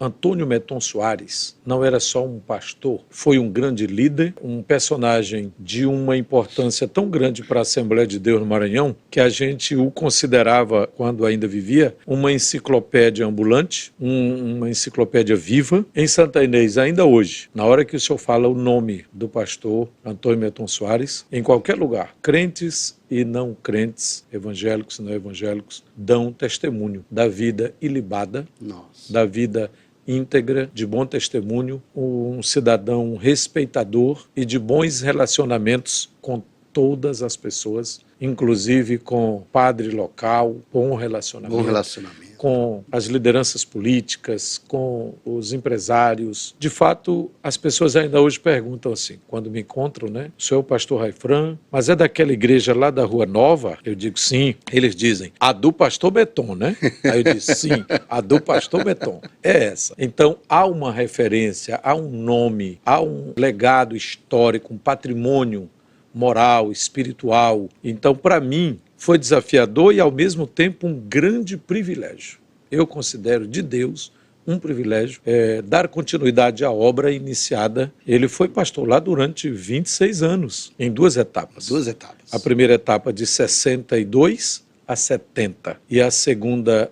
S1: Antônio Meton Soares não era só um pastor, foi um grande líder, um personagem de uma importância tão grande para a Assembleia de Deus no Maranhão, que a gente o considerava, quando ainda vivia, uma enciclopédia ambulante, uma enciclopédia viva. Em Santa Inês, ainda hoje, na hora que o senhor fala o nome do pastor Antônio Meton Soares, em qualquer lugar, crentes e não crentes, evangélicos e não evangélicos, dão testemunho da vida ilibada, da vida íntegra, de bom testemunho, um cidadão respeitador e de bons relacionamentos com todas as pessoas, inclusive com o padre local, bom relacionamento. Com as lideranças políticas, com os empresários. De fato, as pessoas ainda hoje perguntam assim, quando me encontram, né? O senhor é o pastor Raifran, mas é daquela igreja lá da Rua Nova? Eu digo sim. Eles dizem, a do pastor Beton, né? Aí eu disse, sim, a do pastor Beton. É essa. Então, há uma referência, há um nome, há um legado histórico, um patrimônio moral, espiritual. Então, para mim, foi desafiador e, ao mesmo tempo, um grande privilégio. Eu considero de Deus um privilégio dar continuidade à obra iniciada. Ele foi pastor lá durante 26 anos, em 2 etapas.
S2: 2 etapas.
S1: A primeira etapa de 62 a 70 e a segunda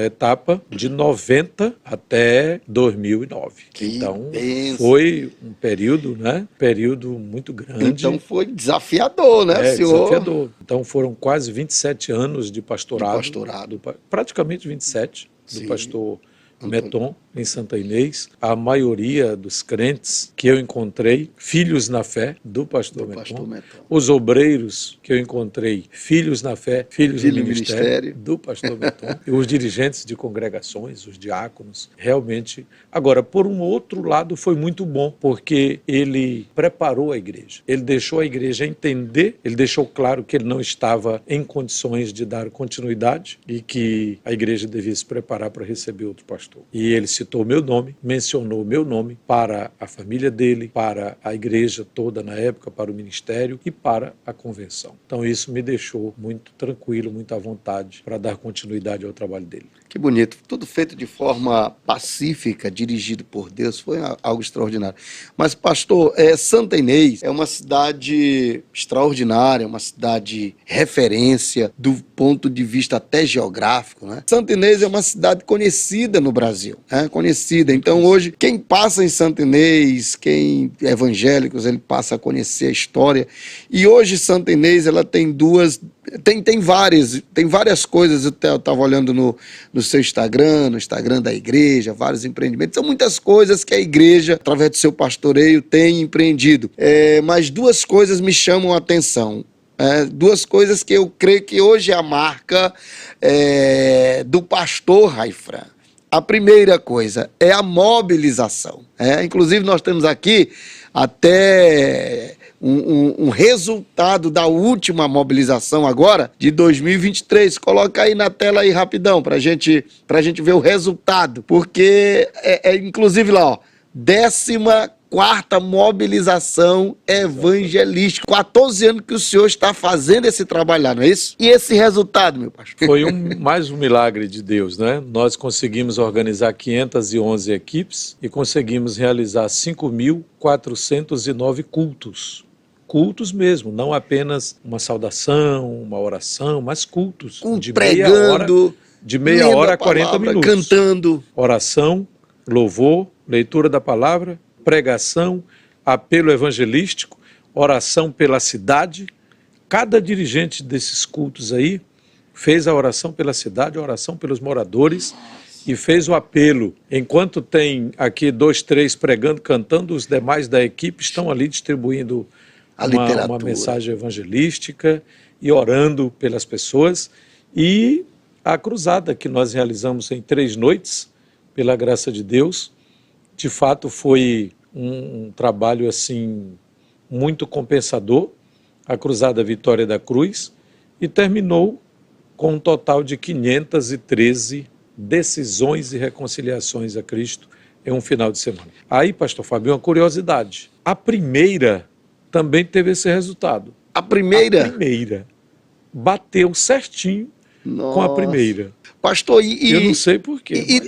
S1: etapa de 90 até 2009. Então foi um período, né? Período muito grande.
S2: Então foi desafiador, né, senhor?
S1: Desafiador. Então foram quase 27 anos de pastorado. Praticamente 27 do pastor Meton, em Santa Inês. A maioria dos crentes que eu encontrei, filhos na fé do pastor Meton. Os obreiros que eu encontrei, filhos na fé, filhos no ministério do pastor Meton. E os dirigentes de congregações, os diáconos, realmente. Agora, por um outro lado, foi muito bom, porque ele preparou a igreja. Ele deixou a igreja entender, ele deixou claro que ele não estava em condições de dar continuidade e que a igreja devia se preparar para receber outro pastor. E ele citou meu nome, mencionou meu nome para a família dele, para a igreja toda na época, para o ministério e para a convenção. Então isso me deixou muito tranquilo, muito à vontade para dar continuidade ao trabalho dele.
S2: Que bonito. Tudo feito de forma pacífica, dirigido por Deus, foi algo extraordinário. Mas, pastor, Santa Inês é uma cidade extraordinária, uma cidade referência do ponto de vista até geográfico, né? Santa Inês é uma cidade conhecida no Brasil, né? Conhecida. Então, hoje, quem passa em Santa Inês, quem é evangélicos, ele passa a conhecer a história. E hoje, Santa Inês, ela tem tem várias coisas. Eu estava olhando no seu Instagram, no Instagram da igreja, vários empreendimentos. São muitas coisas que a igreja, através do seu pastoreio, tem empreendido. Mas 2 coisas me chamam a atenção. 2 coisas que eu creio que hoje é a marca do pastor Raifran. A primeira coisa é a mobilização. Inclusive, nós temos aqui até um resultado da última mobilização agora, de 2023. Coloca aí na tela aí rapidão, pra gente ver o resultado. Porque, inclusive lá, ó, 14ª mobilização evangelística. 14 anos que o senhor está fazendo esse trabalho lá, não é isso? E esse resultado, meu pastor?
S1: Foi mais um milagre de Deus, né? Nós conseguimos organizar 511 equipes e conseguimos realizar 5.409 cultos. Cultos mesmo, não apenas uma saudação, uma oração, mas cultos. De meia hora a 40 minutos.
S2: Cantando.
S1: Oração, louvor, leitura da palavra, pregação, apelo evangelístico, oração pela cidade. Cada dirigente desses cultos aí fez a oração pela cidade, a oração pelos moradores e fez o apelo. Enquanto tem aqui 2, 3 pregando, cantando, os demais da equipe estão ali distribuindo uma mensagem evangelística e orando pelas pessoas. E a cruzada que nós realizamos em 3 noites, pela graça de Deus, de fato foi um trabalho assim muito compensador, a Cruzada Vitória da Cruz, e terminou com um total de 513 decisões e reconciliações a Cristo em um final de semana. Aí, pastor Fábio, uma curiosidade. A primeira também teve esse resultado.
S2: A primeira?
S1: A primeira. Bateu certinho.
S2: Nossa.
S1: Com a primeira.
S2: Pastor,
S1: eu não sei por quê.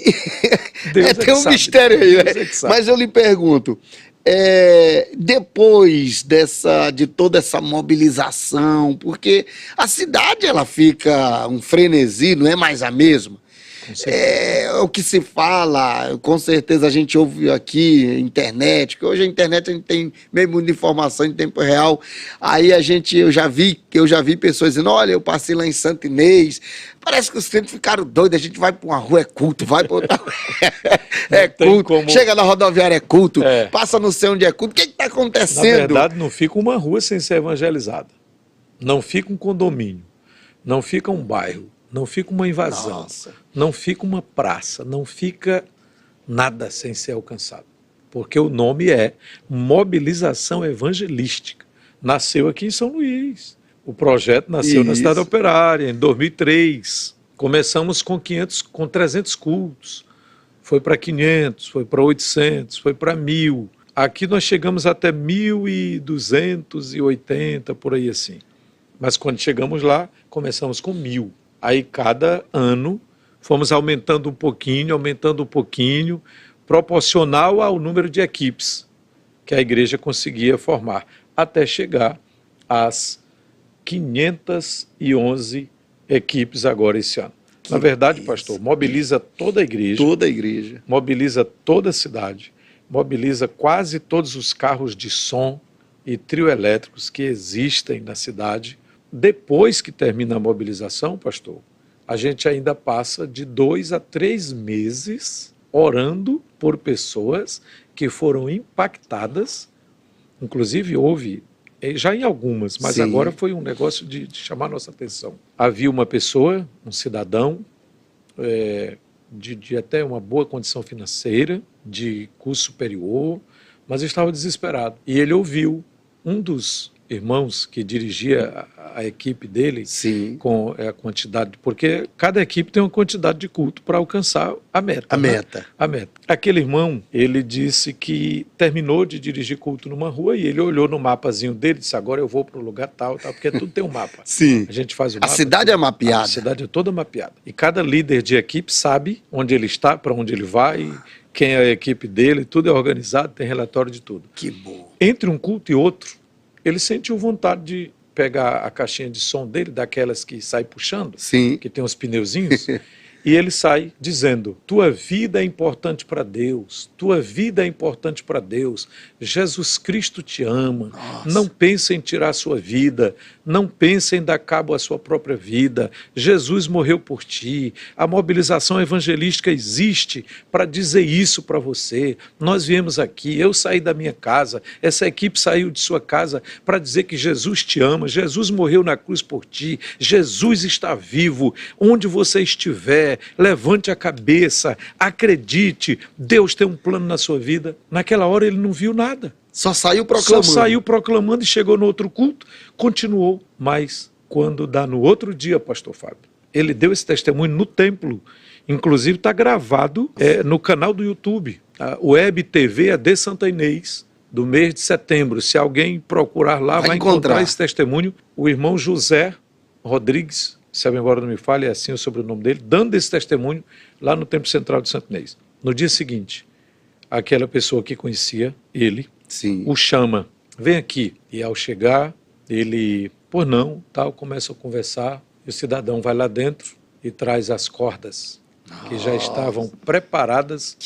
S2: Tem um mistério aí, né? Mas eu lhe pergunto, depois de toda essa mobilização, porque a cidade ela fica um frenesi, não é mais a mesma. O que se fala, com certeza a gente ouve aqui, internet, que hoje a internet a gente tem meio mundo de informação em tempo real. Aí eu já vi pessoas dizendo, olha, eu passei lá em Santo Inês, parece que os clientes ficaram doidos, a gente vai para uma rua, é culto, vai para outra é culto, como... chega na rodoviária, é culto, passa não sei onde é culto, o que está acontecendo?
S1: Na verdade, não fica uma rua sem ser evangelizada, não fica um condomínio, não fica um bairro, não fica uma invasão, não fica uma praça, não fica nada sem ser alcançado. Porque o nome é Mobilização Evangelística. Nasceu aqui em São Luís. O projeto nasceu na Cidade Operária, em 2003. Começamos com 300 cultos. Foi para 500, foi para 800, foi para 1.000. Aqui nós chegamos até 1.280, por aí assim. Mas quando chegamos lá, começamos com 1.000. Aí cada ano fomos aumentando um pouquinho, proporcional ao número de equipes que a igreja conseguia formar, até chegar às 511 equipes agora esse ano. Na verdade, pastor, mobiliza toda a igreja.
S2: Toda a igreja.
S1: Mobiliza toda a cidade, mobiliza quase todos os carros de som e trio elétricos que existem na cidade. Depois que termina a mobilização, pastor, a gente ainda passa de 2 a 3 meses orando por pessoas que foram impactadas. Inclusive houve, já em algumas, mas agora foi um negócio de chamar nossa atenção. Havia uma pessoa, um cidadão, de até uma boa condição financeira, de curso superior, mas estava desesperado. E ele ouviu um dos irmãos que dirigia a equipe dele com a quantidade, porque cada equipe tem uma quantidade de culto para alcançar a meta. A meta. Aquele irmão, ele disse que terminou de dirigir culto numa rua e ele olhou no mapazinho dele e disse, agora eu vou para o lugar tal, porque tudo tem um mapa. A gente faz o mapa.
S2: A cidade é mapeada.
S1: A cidade é toda mapeada. E cada líder de equipe sabe onde ele está, para onde ele vai, quem é a equipe dele, tudo é organizado, tem relatório de tudo.
S2: Que bom.
S1: Entre um culto e outro, ele sentiu vontade de pegar a caixinha de som dele, daquelas que sai puxando, que tem os pneuzinhos, e ele sai dizendo, tua vida é importante para Deus, tua vida é importante para Deus, Jesus Cristo te ama, não pense em tirar a sua vida, não pense em dar cabo à sua própria vida, Jesus morreu por ti, a mobilização evangelística existe para dizer isso para você, nós viemos aqui, eu saí da minha casa, essa equipe saiu de sua casa para dizer que Jesus te ama, Jesus morreu na cruz por ti, Jesus está vivo, onde você estiver, levante a cabeça, acredite, Deus tem um plano na sua vida. Naquela hora ele não viu nada.
S2: Só saiu proclamando.
S1: Só saiu proclamando e chegou no outro culto, continuou. Mas quando dá no outro dia, pastor Fábio, ele deu esse testemunho no templo. Inclusive está gravado no canal do YouTube, a Web TV AD Santa Inês, do mês de setembro. Se alguém procurar lá, vai encontrar esse testemunho. O irmão José Rodrigues, se a memória não me falha, é assim o sobrenome dele, dando esse testemunho lá no Templo Central de Santo Inês. No dia seguinte, aquela pessoa que conhecia ele, o chama, vem aqui. E ao chegar, ele, por não, tal, começa a conversar, e o cidadão vai lá dentro e traz as cordas que já estavam preparadas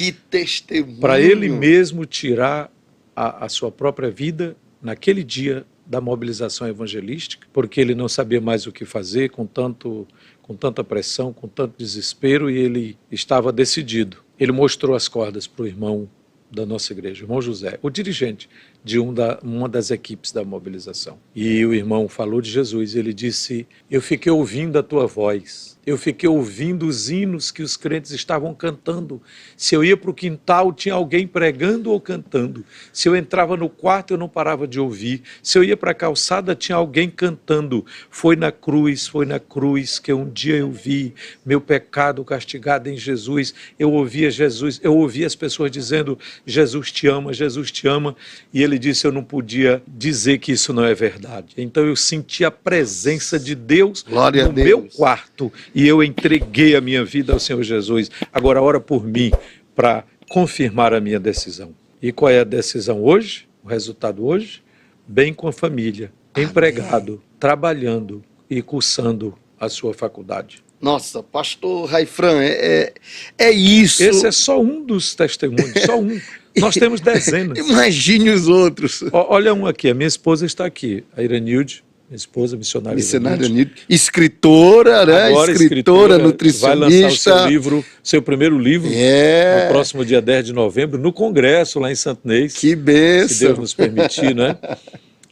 S1: para ele mesmo tirar a sua própria vida naquele dia da mobilização evangelística, porque ele não sabia mais o que fazer, com tanta pressão, com tanto desespero, e ele estava decidido. Ele mostrou as cordas para o irmão da nossa igreja, o irmão José, o dirigente de uma das equipes da mobilização. E o irmão falou de Jesus, ele disse: eu fiquei ouvindo a tua voz, eu fiquei ouvindo os hinos que os crentes estavam cantando. Se eu ia para o quintal, tinha alguém pregando ou cantando. Se eu entrava no quarto, eu não parava de ouvir. Se eu ia para a calçada, tinha alguém cantando. Foi na cruz que um dia eu vi meu pecado castigado em Jesus. Eu ouvia Jesus, eu ouvia as pessoas dizendo: Jesus te ama, Jesus te ama. E ele disse: eu não podia dizer que isso não é verdade. Então eu senti a presença de Deus no meu quarto e eu entreguei a minha vida ao Senhor Jesus. Agora ora por mim para confirmar a minha decisão. E qual é a decisão hoje? O resultado hoje? Bem com a família, empregado, trabalhando e cursando a sua faculdade.
S2: Nossa, pastor Raifran, é isso.
S1: Esse é só um dos testemunhos, só um. Nós temos dezenas.
S2: Imagine os outros.
S1: Olha um aqui, a minha esposa está aqui, a Iranilde, minha esposa, missionária
S2: Iranilde. Escritora, né?
S1: Agora,
S2: escritora, nutricionista.
S1: Vai lançar o seu livro, seu primeiro livro, no próximo dia 10 de novembro, no Congresso, lá em Santo Inês.
S2: Que bênção.
S1: Se Deus nos permitir, né?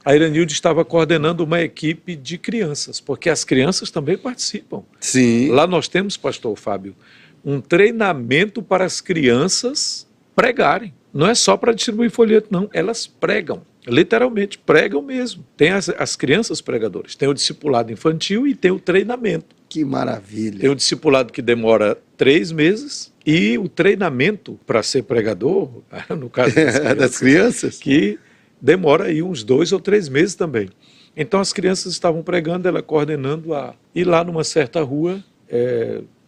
S1: A Iranilde estava coordenando uma equipe de crianças, porque as crianças também participam.
S2: Sim.
S1: Lá nós temos, pastor Fábio, um treinamento para as crianças pregarem. Não é só para distribuir folheto, não. Elas pregam, literalmente, pregam mesmo. Tem as crianças pregadoras, tem o discipulado infantil e tem o treinamento.
S2: Que maravilha.
S1: Tem o discipulado que demora 3 meses e o treinamento para ser pregador, no caso
S2: das crianças,
S1: que demora aí uns 2 ou 3 meses também. Então as crianças estavam pregando, ela coordenando e lá numa certa rua,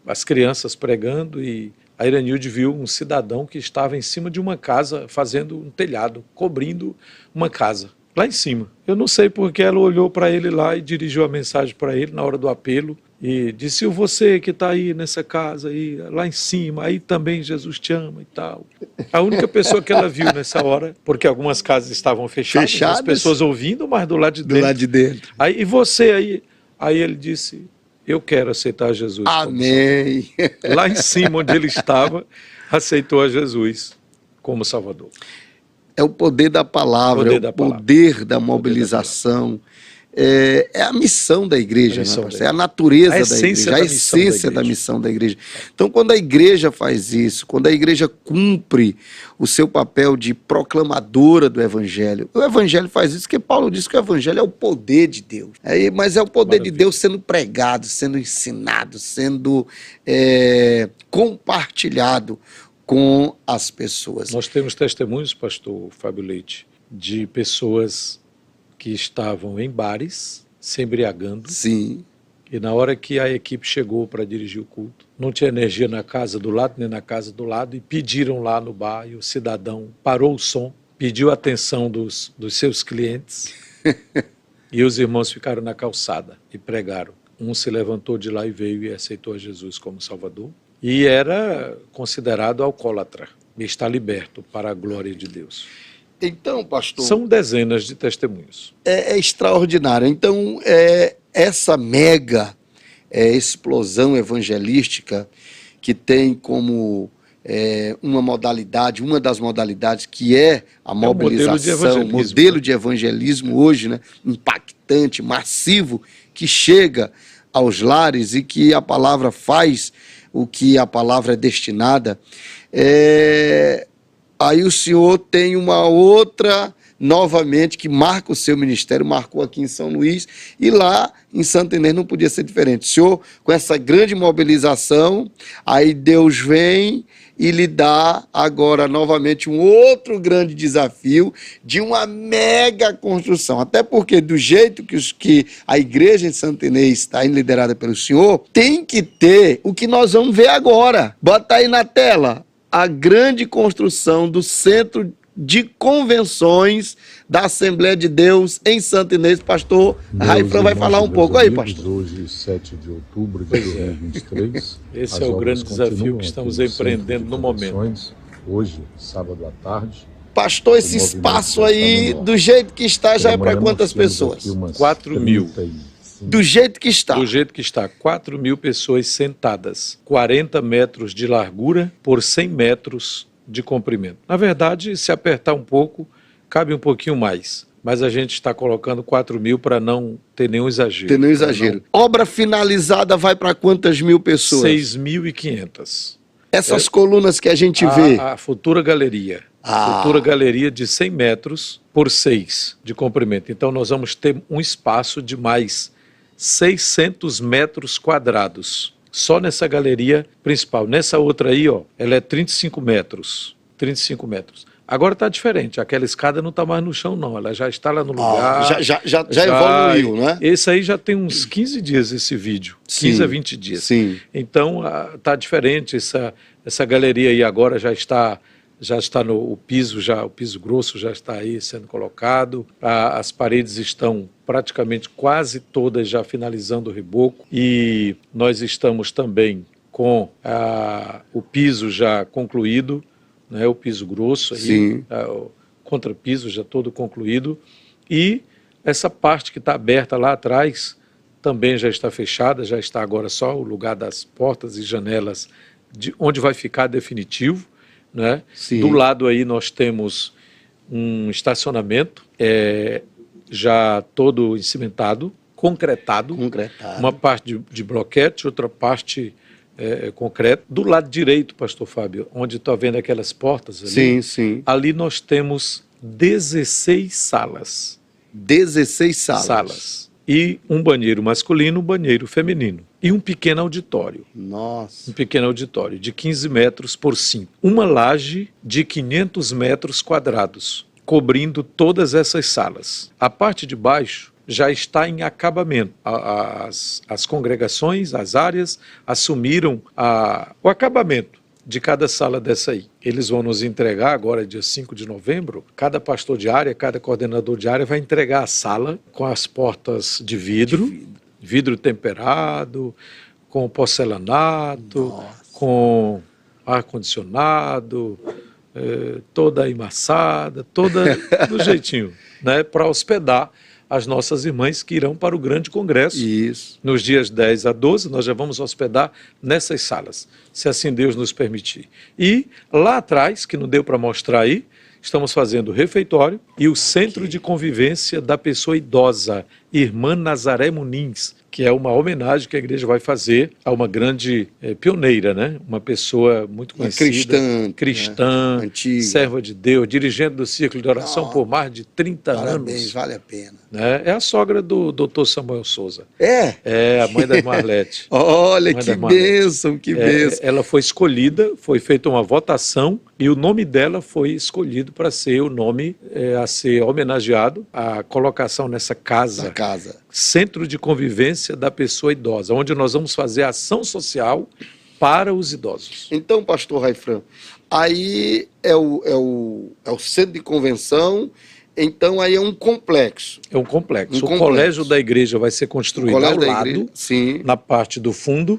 S1: as crianças pregando, e a Iranilde viu um cidadão que estava em cima de uma casa, fazendo um telhado, cobrindo uma casa, lá em cima. Eu não sei porque ela olhou para ele lá e dirigiu a mensagem para ele na hora do apelo e disse: você que está aí nessa casa, aí, lá em cima, aí também Jesus te ama e tal. A única pessoa que ela viu nessa hora, porque algumas casas estavam fechadas, as pessoas ouvindo, mas do lado de dentro.
S2: Do lado de dentro.
S1: Aí, e você aí? Aí ele disse: eu quero aceitar Jesus.
S2: Amém.
S1: Lá em cima, onde ele estava, aceitou a Jesus como Salvador.
S2: É o poder da palavra, o poder da mobilização. É a missão da igreja, é a natureza da igreja, a essência da missão da igreja. Então, quando a igreja faz isso, quando a igreja cumpre o seu papel de proclamadora do evangelho, o evangelho faz isso, porque Paulo diz que o evangelho é o poder de Deus. Mas é o poder de Deus sendo pregado, sendo ensinado, sendo compartilhado com as pessoas.
S1: Nós temos testemunhos, pastor Fábio Leite, de pessoas que estavam em bares, se embriagando.
S2: Sim.
S1: E na hora que a equipe chegou para dirigir o culto, não tinha energia na casa do lado, nem na casa do lado, e pediram lá no bar, e o cidadão parou o som, pediu a atenção dos seus clientes, e os irmãos ficaram na calçada e pregaram. Um se levantou de lá e veio e aceitou a Jesus como Salvador, e era considerado alcoólatra, e está liberto para a glória de Deus.
S2: Então, pastor...
S1: São dezenas de testemunhos.
S2: É extraordinário. Então, essa mega explosão evangelística que tem como uma das modalidades que é a mobilização, modelo de evangelismo hoje, né, impactante, massivo, que chega aos lares e que a palavra faz o que a palavra é destinada, aí o senhor tem uma outra, novamente, que marca o seu ministério, marcou aqui em São Luís, e lá em Santo Inês não podia ser diferente. O senhor, com essa grande mobilização, aí Deus vem e lhe dá agora, novamente, um outro grande desafio de uma mega construção. Até porque, do jeito que a igreja em Santo Inês está liderada pelo senhor, tem que ter o que nós vamos ver agora. Bota aí na tela. A grande construção do Centro de Convenções da Assembleia de Deus em Santo Inês. Pastor Raifran vai falar um pouco aí, pastor.
S3: Hoje, 7 de outubro de 2023.
S1: Esse é o grande desafio que estamos empreendendo no momento.
S3: Hoje, sábado à tarde.
S2: Pastor, esse espaço aí, do jeito que está, já é para quantas pessoas?
S1: 4 mil.
S2: Do jeito que está.
S1: Do jeito que está, 4 mil pessoas sentadas, 40 metros de largura por 100 metros de comprimento. Na verdade, se apertar um pouco, cabe um pouquinho mais. Mas a gente está colocando 4.000 para não ter nenhum exagero.
S2: Tem nenhum exagero. Obra finalizada vai para quantas mil pessoas?
S1: 6.500.
S2: Essas colunas que a gente vê.
S1: A futura galeria. Futura galeria de 100 metros por 6 de comprimento. Então nós vamos ter um espaço de mais 600 metros quadrados. Só nessa galeria principal. Nessa outra aí, ó, ela é 35 metros. 35 metros. Agora está diferente, aquela escada não está mais no chão não, ela já está lá no lugar.
S2: Já evoluiu, né?
S1: Esse aí já tem uns 15 dias esse vídeo, 15 a 20 dias.
S2: Sim.
S1: Então está diferente, essa galeria aí agora já está no o piso grosso já está aí sendo colocado, as paredes estão praticamente quase todas já finalizando o reboco e nós estamos também com o piso já concluído, né, o piso grosso, aí, o contrapiso já todo concluído, e essa parte que está aberta lá atrás também já está fechada, já está agora só o lugar das portas e janelas de onde vai ficar definitivo, né? Do lado aí nós temos um estacionamento já todo encimentado, concretado, uma parte de bloquete, outra parte concreto. Do lado direito, pastor Fábio, onde está vendo aquelas portas ali, ali nós temos 16 salas.
S2: 16 salas.
S1: E um banheiro masculino, um banheiro feminino. E um pequeno auditório.
S2: Nossa.
S1: Um pequeno auditório de 15 metros por 5. Uma laje de 500 metros quadrados, cobrindo todas essas salas. A parte de baixo já está em acabamento. As congregações, as áreas, assumiram o acabamento de cada sala dessa aí. Eles vão nos entregar agora, dia 5 de novembro, cada pastor de área, cada coordenador de área vai entregar a sala com as portas de vidro temperado, com porcelanato, com ar-condicionado, toda embaçada, toda do jeitinho, né, para hospedar as nossas irmãs que irão para o grande congresso.
S2: Isso.
S1: Nos dias 10 a 12, nós já vamos hospedar nessas salas, se assim Deus nos permitir. E lá atrás, que não deu para mostrar aí, estamos fazendo o refeitório e o centro de convivência da pessoa idosa, Irmã Nazaré Muniz, que é uma homenagem que a igreja vai fazer a uma grande pioneira, né? Uma pessoa muito conhecida, cristã,
S2: né? Antiga,
S1: serva de Deus, dirigente do Círculo de Oração por mais de 30 anos.
S2: Vale a pena.
S1: Né? É a sogra do Dr. Samuel Souza.
S2: É
S1: a mãe da Marlete.
S2: Olha, que bênção, que bênção.
S1: Ela foi escolhida, foi feita uma votação e o nome dela foi escolhido para ser o nome a ser homenageado, a colocação nessa casa. Centro de Convivência da Pessoa Idosa, onde nós vamos fazer ação social para os idosos.
S2: Então, pastor Raifran, aí é o centro de convenção, então aí é um complexo.
S1: É um complexo. O colégio da igreja vai ser construído ao lado, na parte do fundo.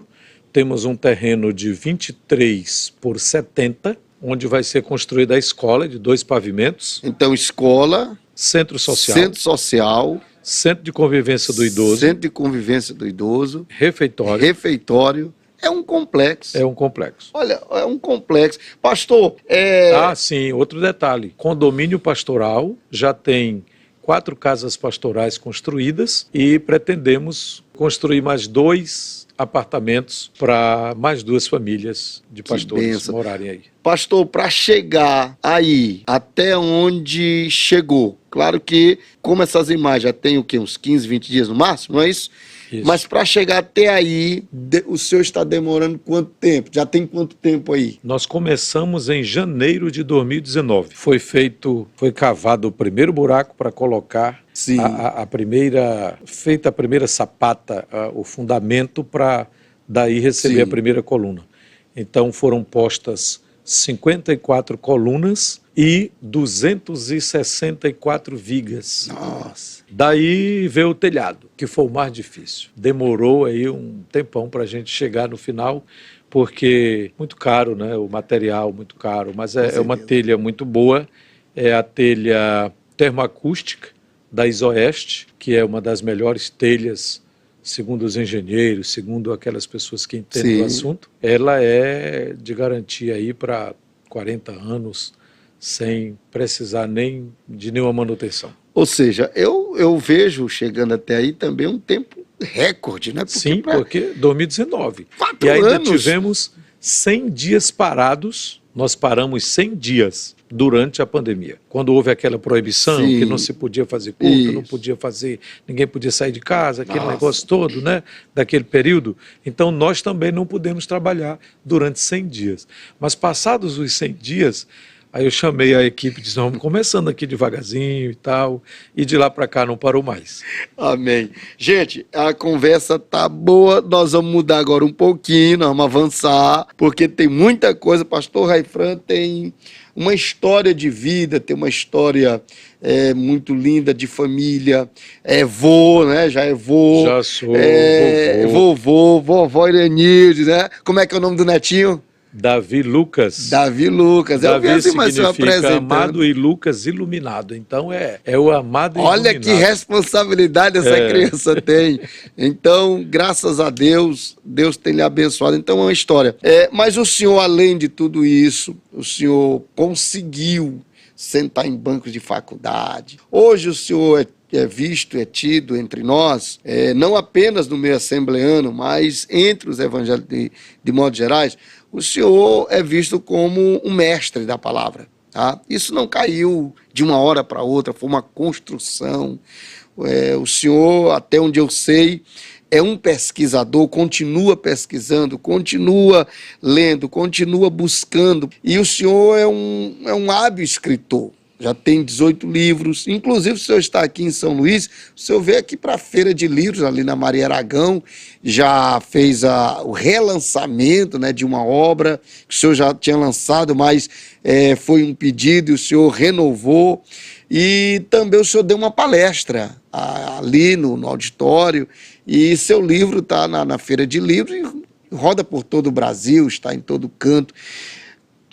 S1: Temos um terreno de 23 por 70, onde vai ser construída a escola de 2 pavimentos.
S2: Então, escola,
S1: centro social, centro de convivência do idoso.
S2: Centro de convivência do idoso.
S1: Refeitório.
S2: É um complexo.
S1: É um complexo.
S2: Olha, é um complexo. Pastor,
S1: sim, outro detalhe. Condomínio pastoral já tem 4 casas pastorais construídas e pretendemos construir mais 2 apartamentos para mais 2 famílias de pastores morarem aí.
S2: Pastor, para chegar aí, até onde chegou, claro que, como essas imagens já tem o quê? Uns 15, 20 dias no máximo, não é isso?
S1: Isso.
S2: Mas para chegar até aí, o senhor está demorando quanto tempo? Já tem quanto tempo aí?
S1: Nós começamos em janeiro de 2019. Foi cavado o primeiro buraco para colocar feita a primeira sapata, o fundamento para daí receber a primeira coluna. Então foram postas 54 colunas e 264 vigas.
S2: Nossa!
S1: Daí veio o telhado, que foi o mais difícil. Demorou aí um tempão para a gente chegar no final, porque muito caro, né? O material muito caro, mas é uma telha muito boa. É a telha termoacústica da Isoeste, que é uma das melhores telhas, segundo os engenheiros, segundo aquelas pessoas que entendem o assunto. Ela é de garantia aí para 40 anos sem precisar nem de nenhuma manutenção.
S2: Ou seja, eu vejo chegando até aí também um tempo recorde, né?
S1: Sim, porque 2019.
S2: 4
S1: e ainda
S2: anos.
S1: tivemos 100 dias parados, nós paramos 100 dias durante a pandemia. Quando houve aquela proibição,
S2: Sim.
S1: que não se podia fazer culto,
S2: Isso.
S1: não podia fazer, ninguém podia sair de casa, aquele
S2: Nossa.
S1: negócio todo, né? Daquele período. Então nós também não pudemos trabalhar durante 100 dias. Mas passados os 100 dias, aí eu chamei a equipe e disse, vamos começando aqui devagarzinho e tal, e de lá para cá não parou mais.
S2: Amém. Gente, a conversa tá boa, nós vamos mudar agora um pouquinho, nós vamos avançar, porque tem muita coisa. Pastor Raifran tem uma história de vida, tem uma história muito linda de família, vô, né? Já é vô.
S1: Já sou
S2: vovô, vovó Irenilde, né? Como é que é o nome do netinho?
S1: Davi Lucas.
S2: Davi Lucas.
S1: Davi
S2: eu vi assim, mas eu
S1: significa
S2: apresentando.
S1: amado e Lucas iluminado. Então é o amado e
S2: Olha
S1: iluminado.
S2: que responsabilidade essa criança tem. Então, graças a Deus, Deus tem lhe abençoado. Então é uma história. Mas o senhor, além de tudo isso, o senhor conseguiu sentar em bancos de faculdade. Hoje o senhor é visto, é tido entre nós, não apenas no meio assembleano, mas entre os evangélicos de modo gerais, o senhor é visto como um mestre da palavra. Tá? Isso não caiu de uma hora para outra, foi uma construção. O senhor, até onde eu sei, é um pesquisador, continua pesquisando, continua lendo, continua buscando. E o senhor é um hábil escritor. Já tem 18 livros, inclusive o senhor está aqui em São Luís, o senhor veio aqui para a Feira de Livros, ali na Maria Aragão, já fez o relançamento, né, de uma obra que o senhor já tinha lançado, mas foi um pedido e o senhor renovou, e também o senhor deu uma palestra ali no auditório, e seu livro está na Feira de Livros, e roda por todo o Brasil, está em todo canto.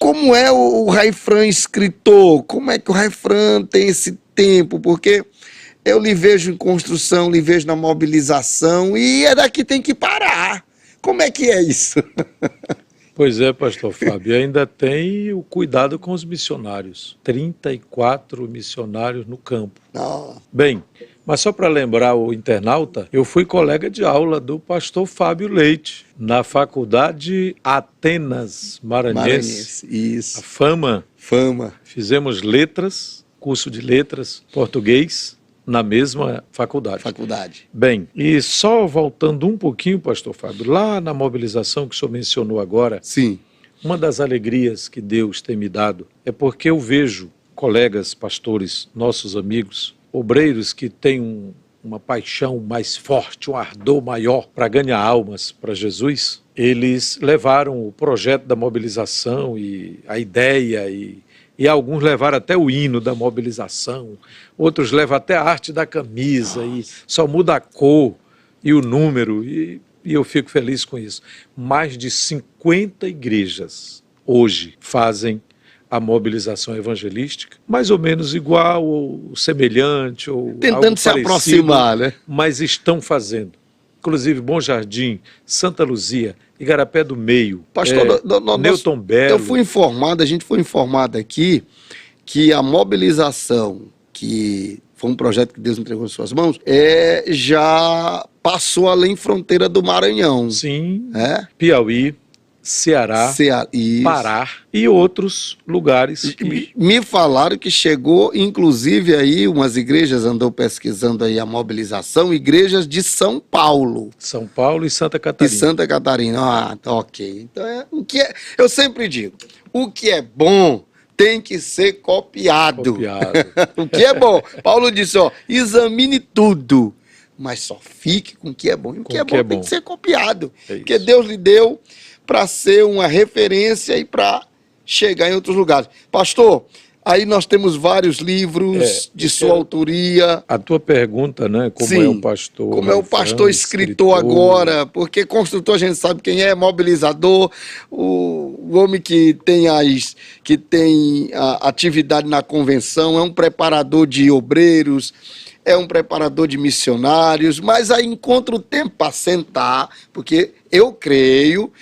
S2: Como é o Raifran escritor? Como é que o Raifran tem esse tempo? Porque eu lhe vejo em construção, lhe vejo na mobilização e daqui tem que parar. Como é que é isso?
S1: Pois é, pastor Fábio, ainda tem o cuidado com os missionários. 34 missionários no campo.
S2: Não.
S1: Bem, mas só para lembrar o internauta, eu fui colega de aula do pastor Fábio Leite, na faculdade Atenas Maranhense.
S2: Isso.
S1: A Fama.
S2: Fama.
S1: Fizemos letras, curso de letras, português, na mesma faculdade. Bem, e só voltando um pouquinho, pastor Fábio, lá na mobilização que o senhor mencionou agora,
S2: Sim.
S1: uma das alegrias que Deus tem me dado é porque eu vejo colegas, pastores, nossos amigos, obreiros que têm uma paixão mais forte, um ardor maior para ganhar almas para Jesus. Eles levaram o projeto da mobilização e a ideia e alguns levaram até o hino da mobilização, outros levam até a arte da camisa. Nossa. E só muda a cor e o número, e eu fico feliz com isso. Mais de 50 igrejas hoje fazem a mobilização evangelística, mais ou menos igual ou semelhante, ou
S2: tentando
S1: algo
S2: se
S1: parecido,
S2: aproximar, né?
S1: Mas estão fazendo. Inclusive Bom Jardim, Santa Luzia, Igarapé do Meio,
S2: Pastor,
S1: Newton Belo.
S2: Eu fui informado, a gente foi informado aqui, que a mobilização, que foi um projeto que Deus entregou em suas mãos, já passou além fronteira do Maranhão.
S1: Sim, Piauí, Ceará, Pará e outros lugares.
S2: Me falaram que chegou, inclusive, aí umas igrejas, andou pesquisando aí a mobilização, igrejas de São Paulo.
S1: São Paulo e Santa Catarina.
S2: E Santa Catarina, ok. Então, eu sempre digo, o que é bom tem que ser copiado. O que é bom. Paulo disse, examine tudo, mas só fique com o que é bom. E o que é bom tem que ser copiado. Porque Deus lhe deu para ser uma referência e para chegar em outros lugares. Pastor, aí nós temos vários livros de sua autoria.
S1: A tua pergunta, né? Como
S2: Sim,
S1: é o pastor?
S2: Como é o pastor escritor agora? Porque construtor a gente sabe quem é, mobilizador, o homem que tem a atividade na convenção, é um preparador de obreiros, é um preparador de missionários, mas aí encontra o tempo para sentar, porque eu creio...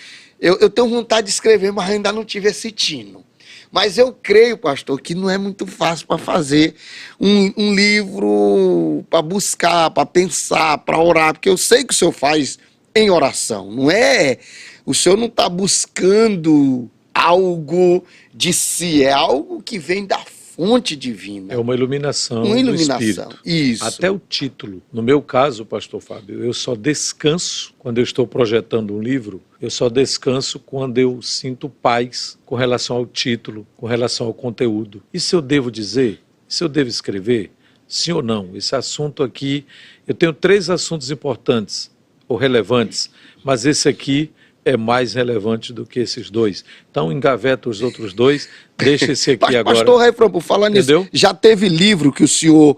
S2: Eu tenho vontade de escrever, mas ainda não tive esse tino. Mas eu creio, pastor, que não é muito fácil para fazer um livro para buscar, para pensar, para orar, porque eu sei que o senhor faz em oração, não é? O senhor não está buscando algo de si, é algo que vem da fonte divina.
S1: É uma iluminação,
S2: Uma iluminação,
S1: do Espírito.
S2: isso.
S1: Até o título. No meu caso, pastor Fábio, eu só descanso quando eu estou projetando um livro, eu só descanso quando eu sinto paz com relação ao título, com relação ao conteúdo. Isso eu devo dizer? Isso eu devo escrever? Sim ou não? Esse assunto aqui, eu tenho 3 assuntos importantes ou relevantes, mas esse aqui é mais relevante do que esses 2. Então, engaveta os outros 2, deixa esse aqui agora.
S2: Pastor Raifran, por falar nisso,
S1: Entendeu?
S2: já teve livro que o senhor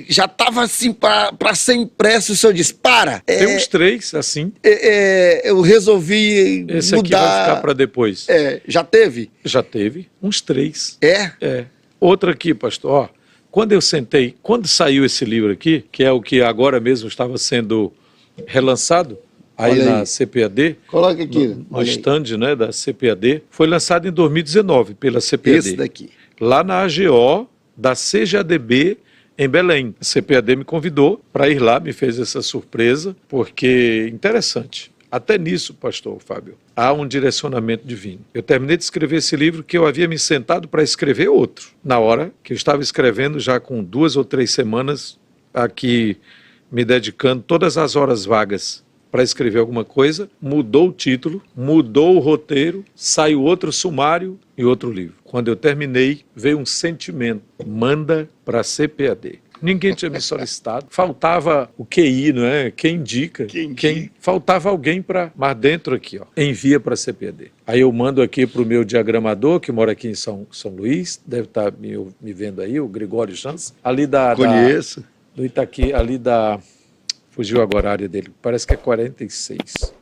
S2: já estava assim para ser impresso, o senhor disse,
S1: Tem uns 3, assim.
S2: eu resolvi
S1: Esse
S2: mudar.
S1: aqui vai ficar para depois.
S2: Já teve?
S1: Já teve uns 3.
S2: É?
S1: Outra aqui, pastor, ó. Quando eu sentei, quando saiu esse livro aqui, que é o que agora mesmo estava sendo relançado, aí na CPAD,
S2: Coloca aqui.
S1: no stand, né, da CPAD, foi lançado em 2019 pela CPAD.
S2: Esse daqui.
S1: Lá na AGO da CGADB em Belém. A CPAD me convidou para ir lá, me fez essa surpresa, porque interessante. Até nisso, pastor Fábio, há um direcionamento divino. Eu terminei de escrever esse livro que eu havia me sentado para escrever outro. Na hora que eu estava escrevendo, já com 2 ou 3 semanas, aqui me dedicando todas as horas vagas para escrever alguma coisa, mudou o título, mudou o roteiro, saiu outro sumário e outro livro. Quando eu terminei, veio um sentimento, manda para a CPAD. Ninguém tinha me solicitado, faltava o QI, não é? Quem indica? Faltava alguém para... Mas dentro aqui, ó, envia para a CPAD. Aí eu mando aqui para o meu diagramador, que mora aqui em São Luís, deve estar me vendo aí, o Gregório Chance, ali
S2: Conheço.
S1: do Itaqui, ali da... Fugiu agora a área dele, parece que é 46,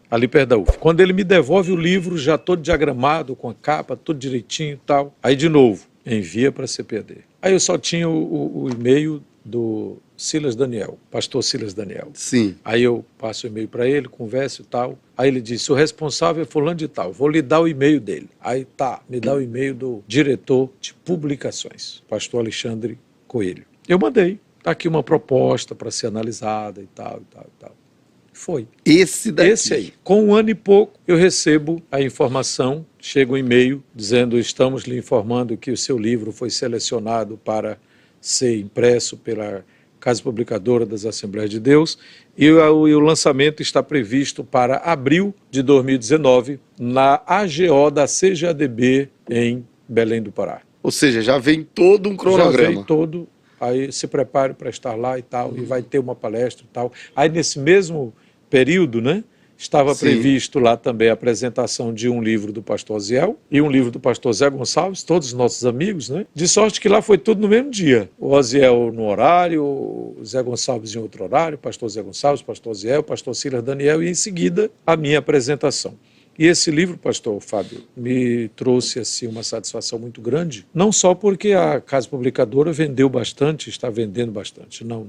S1: ali perto da UF. Quando ele me devolve o livro, já todo diagramado, com a capa, tudo direitinho e tal. Aí, de novo, envia para a CPAD. Aí eu só tinha o e-mail do Silas Daniel, pastor Silas Daniel.
S2: Sim.
S1: Aí eu passo o e-mail para ele, converso e tal. Aí ele disse, o responsável é fulano de tal, vou lhe dar o e-mail dele. Aí tá, me dá o e-mail do diretor de publicações, pastor Alexandre Coelho. Eu mandei. Está aqui uma proposta para ser analisada e tal, e tal, e tal. Foi.
S2: Esse daqui.
S1: Esse aí. Com 1 ano e pouco, eu recebo a informação, chega um e-mail dizendo, estamos lhe informando que o seu livro foi selecionado para ser impresso pela Casa Publicadora das Assembleias de Deus e o lançamento está previsto para abril de 2019 na AGO da CGADB em Belém do Pará.
S2: Ou seja, já vem todo um cronograma.
S1: Já vem todo... Aí se prepare para estar lá e tal, e vai ter uma palestra e tal. Aí nesse mesmo período, né, estava previsto lá também a apresentação de um livro do pastor Oziel e um livro do pastor Zé Gonçalves, todos os nossos amigos, né? De sorte que lá foi tudo no mesmo dia. O Oziel no horário, o Zé Gonçalves em outro horário, o pastor Zé Gonçalves, o pastor Oziel, o pastor Silas Daniel e em seguida a minha apresentação. E esse livro, pastor Fábio, me trouxe assim, uma satisfação muito grande, não só porque a Casa Publicadora vendeu bastante, está vendendo bastante, não,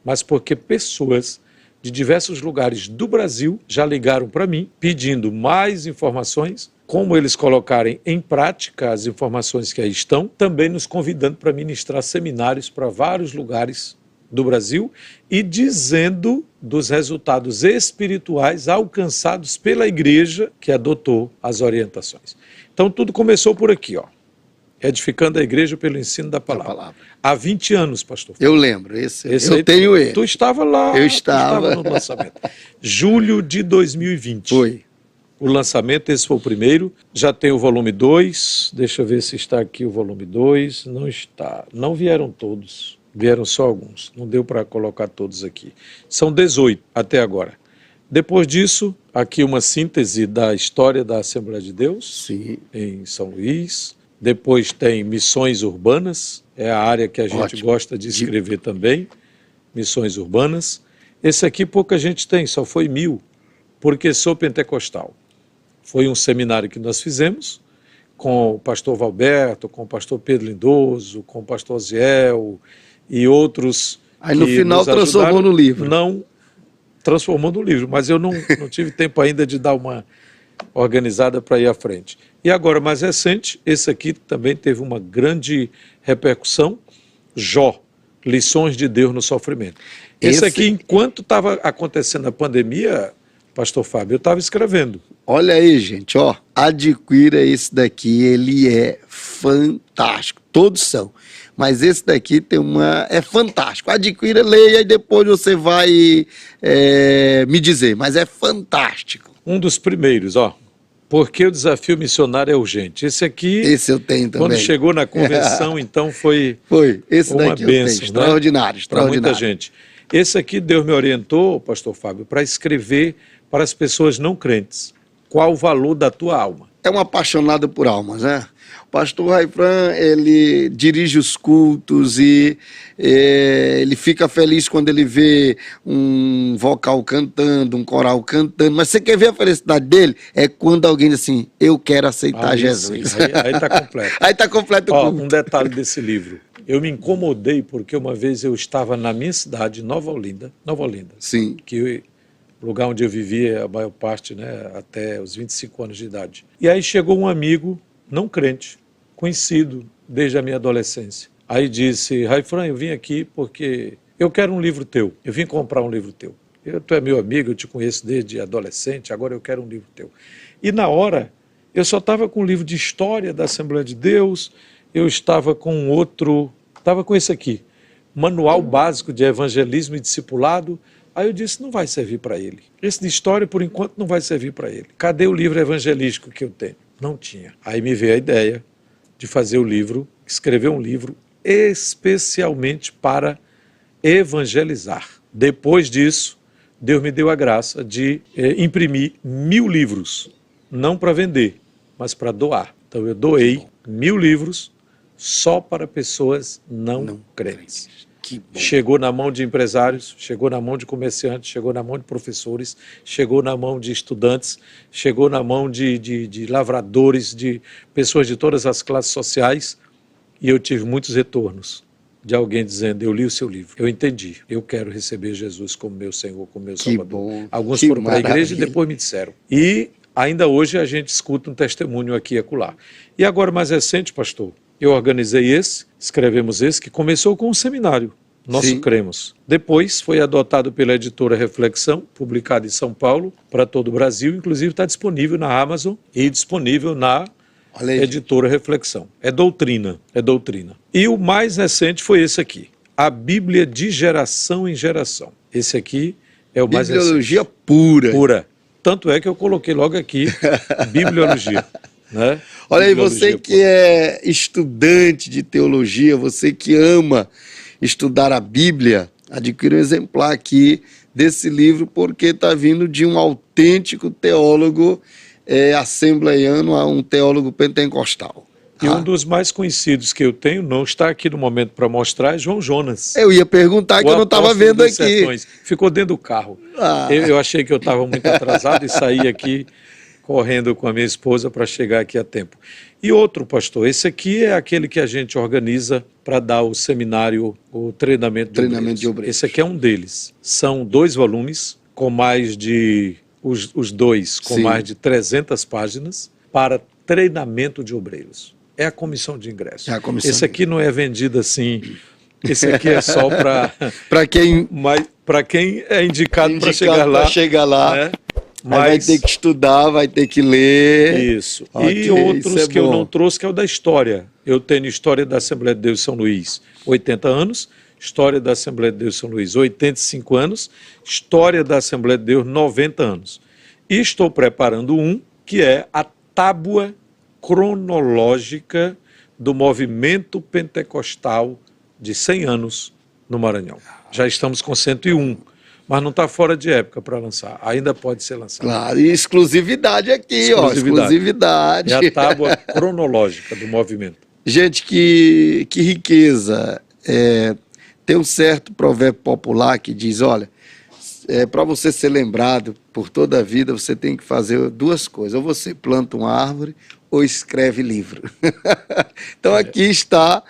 S1: mas porque pessoas de diversos lugares do Brasil já ligaram para mim pedindo mais informações, como eles colocarem em prática as informações que aí estão, também nos convidando para ministrar seminários para vários lugares do Brasil e dizendo dos resultados espirituais alcançados pela igreja que adotou as orientações. Então tudo começou por aqui, ó, edificando a igreja pelo ensino da palavra. Há 20 anos, pastor.
S2: Eu lembro, esse eu
S1: aí,
S2: tenho ele.
S1: Tu estava lá,
S2: eu estava
S1: no lançamento. Julho de 2020.
S2: Foi.
S1: O lançamento, esse foi o primeiro, já tem o volume 2, deixa eu ver se está aqui o volume 2, não está, não vieram todos. Vieram só alguns, não deu para colocar todos aqui. São 18 até agora. Depois disso, aqui uma síntese da história da Assembleia de Deus,
S2: sim,
S1: em São Luís. Depois tem Missões Urbanas, é a área que a gente gosta de escrever também, Missões Urbanas. Esse aqui pouca gente tem, só foi 1000, porque sou pentecostal. Foi um seminário que nós fizemos com o pastor Valberto, com o pastor Pedro Lindoso, com o pastor Ziel e outros.
S2: Aí no final transformou no livro.
S1: Não transformou no livro, mas eu não tive tempo ainda de dar uma organizada para ir à frente. E agora, mais recente, esse aqui também teve uma grande repercussão, Jó, Lições de Deus no Sofrimento. Esse aqui, enquanto estava acontecendo a pandemia, pastor Fábio, eu estava escrevendo.
S2: Olha aí, gente, ó, adquira esse daqui, ele é fantástico, todos são, mas esse daqui é fantástico, adquira, leia e depois você vai me dizer, mas é fantástico.
S1: Um dos primeiros, ó, Porque o Desafio Missionário é Urgente. Esse aqui,
S2: esse eu tenho também.
S1: Quando chegou na convenção, então foi
S2: esse
S1: uma
S2: daqui
S1: bênção,
S2: extraordinário,
S1: para muita gente. Esse aqui Deus me orientou, pastor Fábio, para escrever para as pessoas não crentes. Qual o valor da tua alma?
S2: É um apaixonado por almas, né? O pastor Raifran, ele dirige os cultos e ele fica feliz quando ele vê um vocal cantando, um coral cantando, mas você quer ver a felicidade dele? É quando alguém diz assim, eu quero aceitar Jesus.
S1: Aí está completo.
S2: Aí está completo o culto.
S1: Um detalhe desse livro. Eu me incomodei porque uma vez eu estava na minha cidade, Nova Olinda.
S2: Sim.
S1: Lugar onde eu vivia a maior parte, né, até os 25 anos de idade. E aí chegou um amigo, não crente, conhecido desde a minha adolescência. Aí disse, Raifran, eu vim aqui porque eu quero um livro teu. Eu vim comprar um livro teu. Tu é meu amigo, eu te conheço desde adolescente, agora eu quero um livro teu. E na hora, eu só estava com um livro de história da Assembleia de Deus, eu estava com esse aqui, Manual Básico de Evangelismo e Discipulado. Aí eu disse, não vai servir para ele. Esse de história, por enquanto, não vai servir para ele. Cadê o livro evangelístico que eu tenho? Não tinha. Aí me veio a ideia de fazer escrever um livro especialmente para evangelizar. Depois disso, Deus me deu a graça de imprimir 1000 livros, não para vender, mas para doar. Então eu doei 1000 livros só para pessoas não crentes. Chegou na mão de empresários, chegou na mão de comerciantes, chegou na mão de professores, chegou na mão de estudantes, chegou na mão de lavradores, de pessoas de todas as classes sociais, e eu tive muitos retornos de alguém dizendo, eu li o seu livro, eu entendi, eu quero receber Jesus como meu Senhor, como meu Salvador.
S2: Bom,
S1: alguns foram para a igreja e depois me disseram. E ainda hoje a gente escuta um testemunho aqui e acolá. E agora, mais recente, pastor, eu organizei escrevemos esse, que começou com um seminário, Sim. Cremos. Depois foi adotado pela editora Reflexão, publicado em São Paulo, para todo o Brasil, inclusive está disponível na Amazon e disponível na editora Reflexão. É doutrina. E o mais recente foi esse aqui, A Bíblia de Geração em Geração. Esse aqui é o mais recente.
S2: Bibliologia pura.
S1: Tanto é que eu coloquei logo aqui, Bibliologia. Né?
S2: Olha aí, você que é estudante de teologia, você que ama estudar a Bíblia, adquira um exemplar aqui desse livro, porque está vindo de um autêntico teólogo assembleiano, um teólogo pentecostal.
S1: E um dos mais conhecidos que eu tenho, não está aqui no momento para mostrar, é João Jonas.
S2: Eu ia perguntar que eu não estava vendo aqui.
S1: Sertões. Ficou dentro do carro. Eu achei que eu estava muito atrasado e saí aqui correndo com a minha esposa para chegar aqui a tempo. E outro, pastor, esse aqui é aquele que a gente organiza para dar o seminário, o treinamento de obreiros. Esse aqui é um deles. São 2 volumes, com mais de, os dois, com Sim. mais de 300 páginas, para treinamento de obreiros. É a comissão de ingresso. Esse aqui não é vendido assim, esse aqui é só para... para quem é indicado para
S2: chegar lá.
S1: Né?
S2: Mas vai ter que estudar, vai ter que ler.
S1: Isso. Okay, e outros que eu não trouxe, que é o da história. Eu tenho História da Assembleia de Deus de São Luís, 80 anos. História da Assembleia de Deus de São Luís, 85 anos. História da Assembleia de Deus, 90 anos. E estou preparando um, que é a tábua cronológica do movimento pentecostal de 100 anos no Maranhão. Já estamos com 101. Mas não está fora de época para lançar. Ainda pode ser lançado.
S2: Claro, e exclusividade aqui, exclusividade.
S1: É a tábua cronológica do movimento.
S2: Gente, que riqueza. Tem um certo provérbio popular que diz, olha, para você ser lembrado por toda a vida, você tem que fazer 2 coisas. Ou você planta uma árvore, ou escreve livro. Então aqui está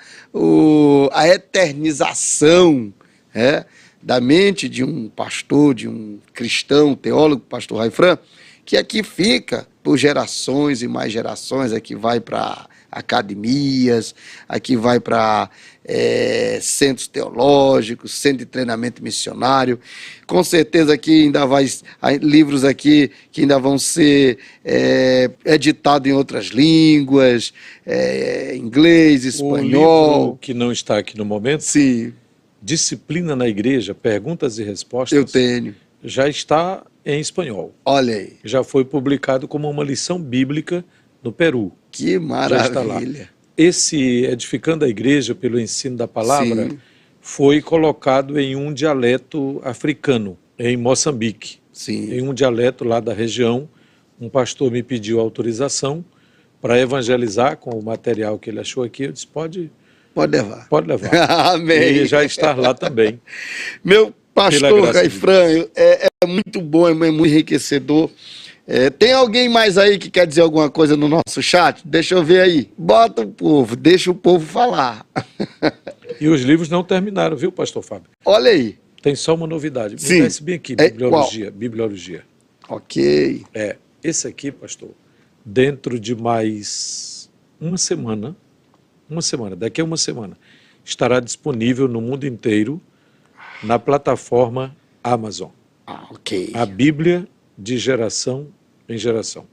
S2: a eternização, da mente de um pastor, de um cristão, teólogo, pastor Raifran, que aqui fica por gerações e mais gerações, aqui vai para academias, aqui vai para centros teológicos, centro de treinamento missionário. Com certeza aqui ainda vai livros aqui que ainda vão ser editados em outras línguas, inglês, espanhol.
S1: O livro que não está aqui no momento,
S2: sim,
S1: Disciplina na Igreja, Perguntas e Respostas,
S2: eu tenho.
S1: Já está em espanhol.
S2: Olha aí.
S1: Já foi publicado como uma lição bíblica no Peru.
S2: Que maravilha.
S1: Já está lá. Esse Edificando a Igreja pelo Ensino da Palavra, sim, foi colocado em um dialeto africano, em Moçambique.
S2: Sim.
S1: Em um dialeto lá da região. Um pastor me pediu autorização para evangelizar com o material que ele achou aqui. Eu disse, pode levar. Pode levar.
S2: Amém.
S1: E já está lá também.
S2: Meu pastor Raifran, é muito bom, é muito enriquecedor. Tem alguém mais aí que quer dizer alguma coisa no nosso chat? Deixa eu ver aí. Bota o povo, deixa o povo falar.
S1: E os livros não terminaram, viu, pastor Fábio?
S2: Olha aí.
S1: Tem só uma novidade.
S2: Sim.
S1: Desce bem aqui, bibliologia.
S2: Ok.
S1: Esse aqui, pastor, dentro de mais uma semana, daqui a uma semana, estará disponível no mundo inteiro na plataforma Amazon.
S2: Ok.
S1: A Bíblia de geração em geração.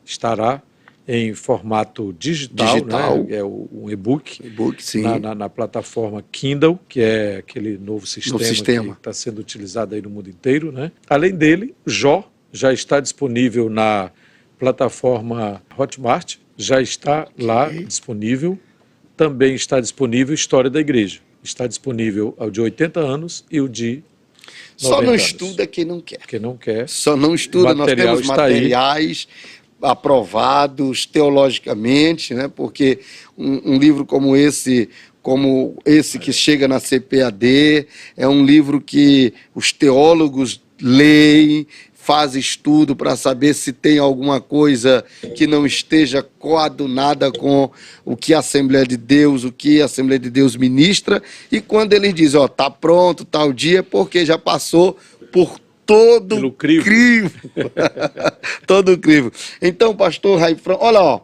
S1: Estará em formato digital. Né? É um e-book,
S2: sim.
S1: Na plataforma Kindle, que é aquele novo sistema que está sendo utilizado aí no mundo inteiro. Né? Além dele, Jó já está disponível na plataforma Hotmart, já está lá disponível. Também está disponível História da Igreja. Está disponível o de 80 anos e o de 90
S2: Só não
S1: anos.
S2: estuda quem não quer.
S1: Quem não quer.
S2: Só não estuda. Nós temos materiais aprovados teologicamente, né? Porque um livro como esse que chega na CPAD, é um livro que os teólogos leem, faz estudo para saber se tem alguma coisa que não esteja coadunada com o que a Assembleia de Deus, ministra, e quando ele diz, tá pronto, tal dia, porque já passou por todo o crivo. Todo o crivo. Então, pastor Raifran, olha,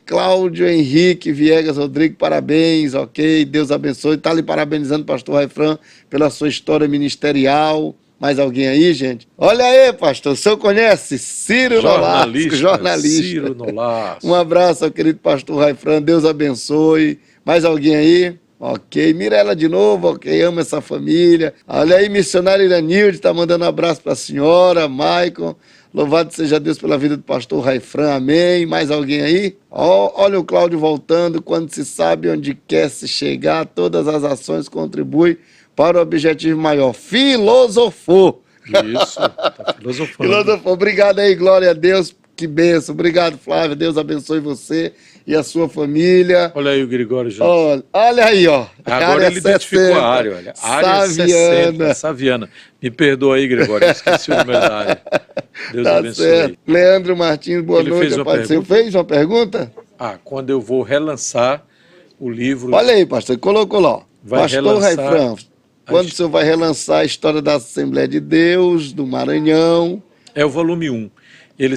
S2: Cláudio Henrique Viegas Rodrigues, parabéns, ok, Deus abençoe, está lhe parabenizando, pastor Raifran, pela sua história ministerial. Mais alguém aí, gente? Olha aí, pastor, o senhor conhece? Ciro Nolasco, jornalista.
S1: Ciro Nolasco.
S2: Um abraço ao querido pastor Raifran, Deus abençoe. Mais alguém aí? Ok, Mirela de novo, ok, amo essa família. Olha aí, missionário Iranilde, está mandando um abraço para a senhora, Maicon. Louvado seja Deus pela vida do pastor Raifran, amém. Mais alguém aí? Olha o Cláudio voltando, quando se sabe onde quer se chegar, todas as ações contribuem para o objetivo maior. Filosofou.
S1: Isso, tá filosofando.
S2: Filosofou. Obrigado aí, glória a Deus, que bênção. Obrigado, Flávio, Deus abençoe você e a sua família.
S1: Olha aí o Gregório Júnior.
S2: Olha aí, ó.
S1: Agora ele identificou a área, olha. Área 60, Saviana. Me perdoa aí, Gregório, eu esqueci o número da área. Deus abençoe.
S2: Certo. Leandro Martins, boa noite. Fez uma pergunta?
S1: Quando eu vou relançar o livro...
S2: Olha aí, pastor, colocou lá. Pastor Raifran, quando o senhor vai relançar a história da Assembleia de Deus, do Maranhão?
S1: É o volume 1. Ele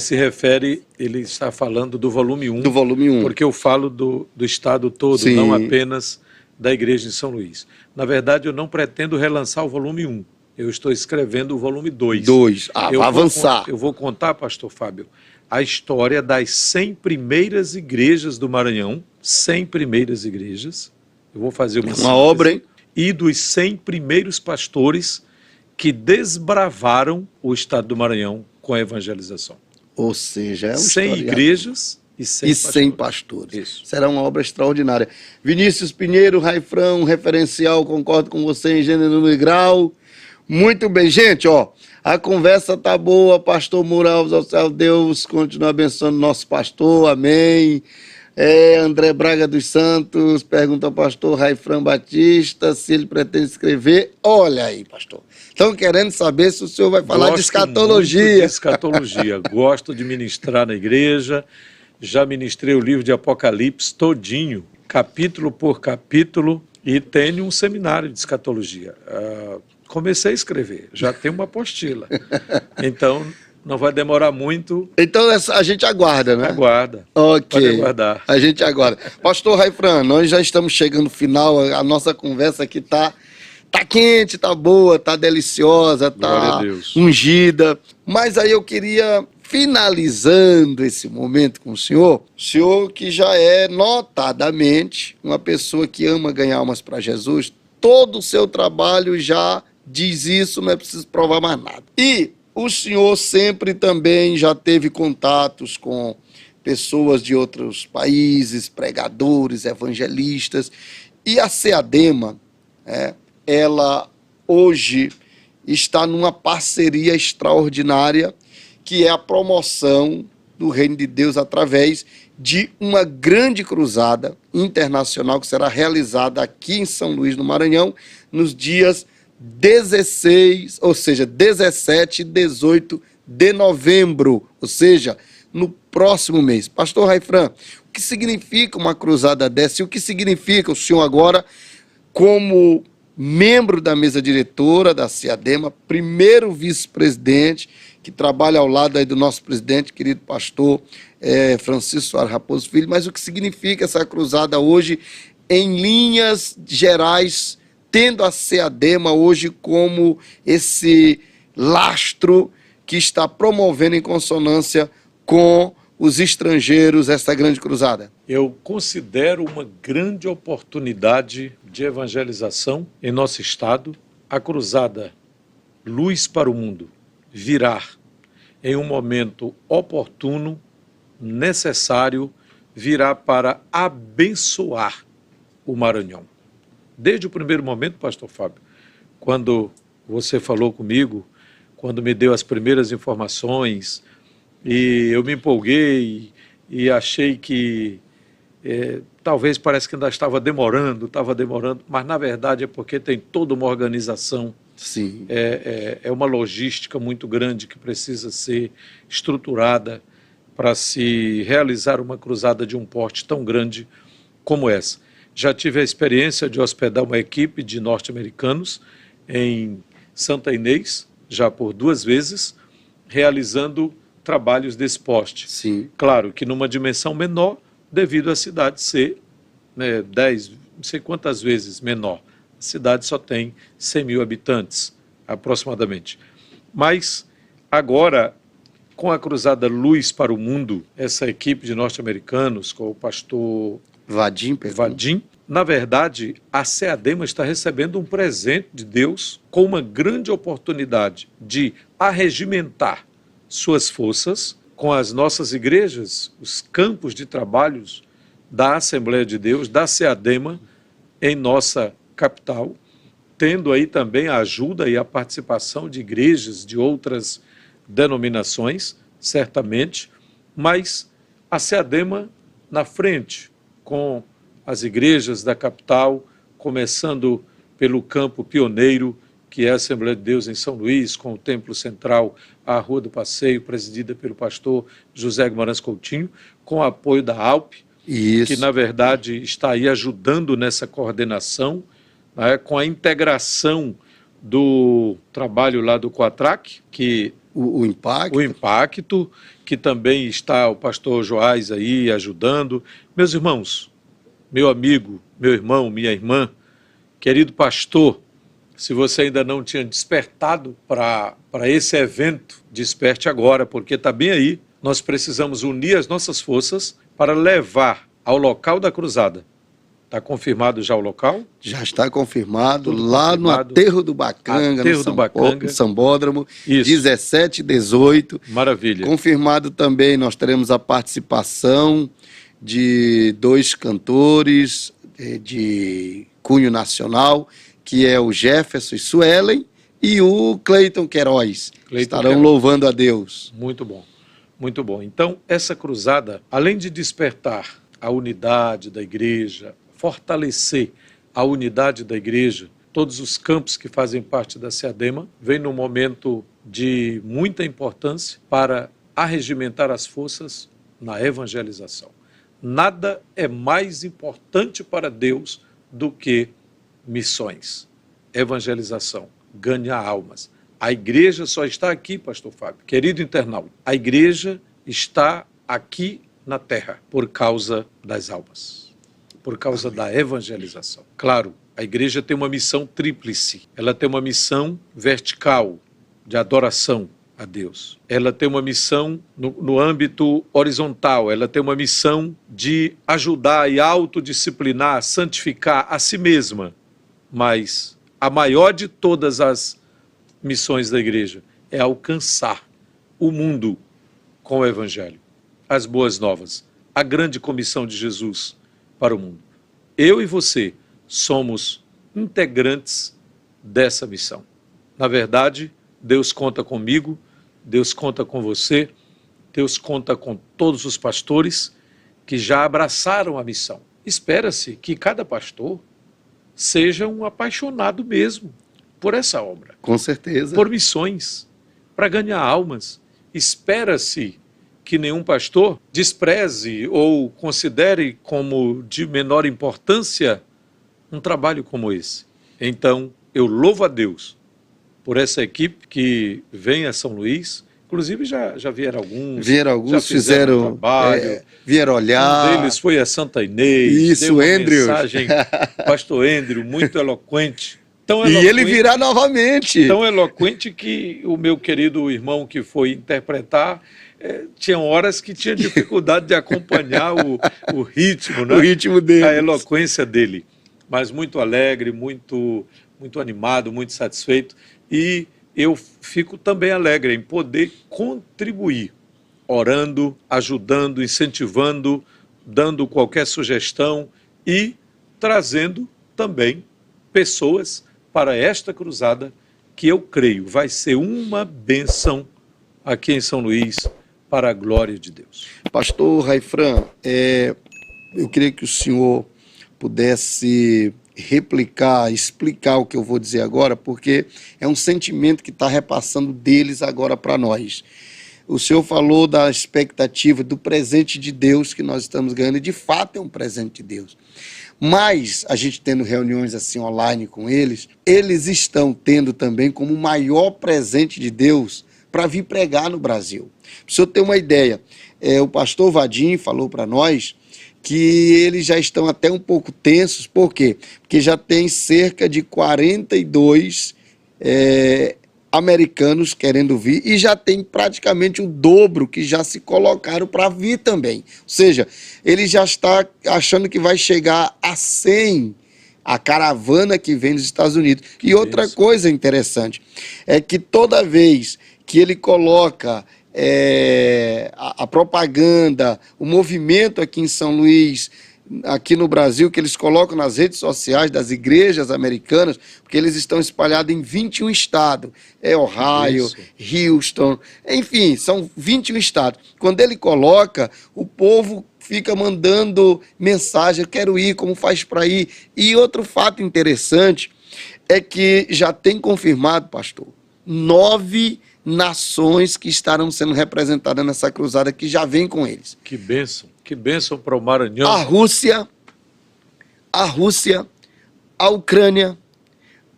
S1: está falando do volume 1.
S2: Do volume 1.
S1: Porque eu falo do estado todo, sim, não apenas da Igreja de São Luís. Na verdade, eu não pretendo relançar o volume 1. Eu estou escrevendo o volume 2.
S2: Vai avançar.
S1: Eu vou contar, pastor Fábio, a história das 100 primeiras igrejas do Maranhão. 100 primeiras igrejas. Eu vou fazer uma
S2: obra, hein?
S1: E dos 100 primeiros pastores que desbravaram o estado do Maranhão com a evangelização.
S2: Ou seja, é
S1: 100 igrejas e 100
S2: pastores.
S1: Isso.
S2: Será uma obra extraordinária. Vinícius Pinheiro, Raifran, um referencial, concordo com você em gênero, número e grau. Muito bem, gente, a conversa tá boa, pastor Mural, ao céu, Deus continua abençoando nosso pastor, amém. André Braga dos Santos pergunta ao pastor Raifran Batista se ele pretende escrever. Olha aí, pastor. Estão querendo saber se o senhor vai falar de escatologia.
S1: Muito de escatologia. Gosto de ministrar na igreja. Já ministrei o livro de Apocalipse todinho, capítulo por capítulo, e tenho um seminário de escatologia. Comecei a escrever, já tenho uma apostila. Então, não vai demorar muito.
S2: Então a gente aguarda, né?
S1: Aguarda.
S2: Ok.
S1: Pode aguardar.
S2: A gente aguarda. Pastor Raifran, nós já estamos chegando no final. A nossa conversa aqui tá quente, tá boa, tá deliciosa,
S1: Glória a
S2: tá
S1: Deus.
S2: ungida. Mas aí eu queria, finalizando esse momento com o senhor que já é notadamente uma pessoa que ama ganhar almas para Jesus, todo o seu trabalho já diz isso, não é preciso provar mais nada. E o senhor sempre também já teve contatos com pessoas de outros países, pregadores, evangelistas, e a CEADEMA, ela hoje está numa parceria extraordinária, que é a promoção do Reino de Deus através de uma grande cruzada internacional que será realizada aqui em São Luís, no Maranhão, nos dias 16, ou seja, 17 e 18 de novembro, ou seja, no próximo mês. Pastor Raifran, o que significa uma cruzada dessa e o que significa o senhor agora, como membro da mesa diretora da CEADEMA, primeiro vice-presidente, que trabalha ao lado aí do nosso presidente, querido pastor Francisco Soares Raposo Filho, mas o que significa essa cruzada hoje, em linhas gerais, tendo a CEADEMA hoje como esse lastro que está promovendo em consonância com os estrangeiros essa grande cruzada?
S1: Eu considero uma grande oportunidade de evangelização em nosso estado. A cruzada Luz para o Mundo virá em um momento oportuno, necessário, virá para abençoar o Maranhão. Desde o primeiro momento, pastor Fábio, quando você falou comigo, quando me deu as primeiras informações, e eu me empolguei e achei que talvez parece que ainda estava demorando, mas na verdade é porque tem toda uma organização.
S2: Sim.
S1: É uma logística muito grande que precisa ser estruturada para se realizar uma cruzada de um porte tão grande como essa. Já tive a experiência de hospedar uma equipe de norte-americanos em Santa Inês, já por 2 vezes, realizando trabalhos desse porte.
S2: Sim.
S1: Claro que numa dimensão menor, devido à cidade ser 10, não sei quantas vezes menor. A cidade só tem 100 mil habitantes, aproximadamente. Mas agora, com a Cruzada Luz para o Mundo, essa equipe de norte-americanos, com o pastor
S2: Vadim,
S1: na verdade, a CEADEMA está recebendo um presente de Deus com uma grande oportunidade de arregimentar suas forças com as nossas igrejas, os campos de trabalhos da Assembleia de Deus, da CEADEMA, em nossa capital, tendo aí também a ajuda e a participação de igrejas de outras denominações, certamente, mas a CEADEMA na frente, com as igrejas da capital, começando pelo campo pioneiro, que é a Assembleia de Deus em São Luís, com o Templo Central, a Rua do Passeio, presidida pelo pastor José Guimarães Coutinho, com o apoio da ALP, que na verdade está aí ajudando nessa coordenação, né, com a integração do trabalho lá do Coatrac, que
S2: o
S1: impacto, que também está o pastor Joás aí ajudando. Meus irmãos, meu amigo, meu irmão, minha irmã, querido pastor, se você ainda não tinha despertado para esse evento, desperte agora, porque está bem aí. Nós precisamos unir as nossas forças para levar ao local da cruzada. Está confirmado já o local?
S2: Já está confirmado,
S1: tudo
S2: lá
S1: confirmado.
S2: No Aterro do Bacanga, no Sambódromo,
S1: Isso.
S2: 17 e 18.
S1: Maravilha.
S2: Confirmado também, nós teremos a participação de 2 cantores de cunho nacional, que é o Jefferson e Suelen e o Cleiton Queiroz. Estarão louvando a Deus.
S1: Muito bom, muito bom. Então, essa cruzada, além de despertar a unidade da igreja, fortalecer a unidade da igreja, todos os campos que fazem parte da CEADEMA, vem num momento de muita importância para arregimentar as forças na evangelização. Nada é mais importante para Deus do que missões, evangelização, ganhar almas, A igreja só está aqui, pastor Fábio. Querido internauta, a igreja está aqui na terra por causa das almas, por causa da evangelização. Claro, a igreja tem uma missão tríplice. Ela tem uma missão vertical de adoração a Deus. Ela tem uma missão no âmbito horizontal. Ela tem uma missão de ajudar e autodisciplinar, santificar a si mesma. Mas a maior de todas as missões da igreja é alcançar o mundo com o evangelho, as boas novas, a grande comissão de Jesus para o mundo. Eu e você somos integrantes dessa missão. Na verdade, Deus conta comigo, Deus conta com você, Deus conta com todos os pastores que já abraçaram a missão. Espera-se que cada pastor seja um apaixonado mesmo por essa obra.
S2: Com certeza.
S1: Por missões, para ganhar almas. Espera-se que nenhum pastor despreze ou considere como de menor importância um trabalho como esse. Então, eu louvo a Deus por essa equipe que vem a São Luís. Inclusive, já vieram alguns.
S2: Vieram alguns,
S1: já fizeram
S2: fizeram
S1: trabalho.
S2: Vieram olhar.
S1: Um deles foi a Santa Inês.
S2: Isso,
S1: deu uma
S2: Andrew.
S1: mensagem, pastor Andrew, muito eloquente. Tão
S2: E
S1: eloquente,
S2: ele virá novamente.
S1: tão eloquente que o meu querido irmão que foi interpretar, tinha horas que tinha dificuldade de acompanhar o ritmo, né?
S2: O ritmo dele.
S1: A eloquência dele. Mas muito alegre, muito animado, muito satisfeito. E eu fico também alegre em poder contribuir, orando, ajudando, incentivando, dando qualquer sugestão e trazendo também pessoas para esta cruzada que eu creio vai ser uma bênção aqui em São Luís para a glória de Deus.
S2: Pastor Raifran, eu queria que o senhor pudesse replicar, explicar o que eu vou dizer agora, porque é um sentimento que está repassando deles agora para nós. O senhor falou da expectativa do presente de Deus que nós estamos ganhando, e de fato é um presente de Deus. Mas, a gente tendo reuniões assim online com eles estão tendo também como o maior presente de Deus para vir pregar no Brasil. Para o senhor ter uma ideia, o pastor Vadim falou para nós que eles já estão até um pouco tensos. Por quê? Porque já tem cerca de 42 americanos querendo vir, e já tem praticamente o dobro que já se colocaram para vir também. Ou seja, ele já está achando que vai chegar a 100 a caravana que vem dos Estados Unidos. E outra coisa interessante é que toda vez que ele coloca a propaganda, o movimento aqui em São Luís, aqui no Brasil, que eles colocam nas redes sociais das igrejas americanas, porque eles estão espalhados em 21 estados, Ohio, Houston, enfim, são 21 estados. Quando ele coloca, o povo fica mandando mensagem, eu quero ir, como faz para ir? E outro fato interessante é que já tem confirmado, pastor, 9 nações que estarão sendo representadas nessa cruzada, que já vem com eles.
S1: Que bênção para o Maranhão.
S2: A Rússia, a Ucrânia,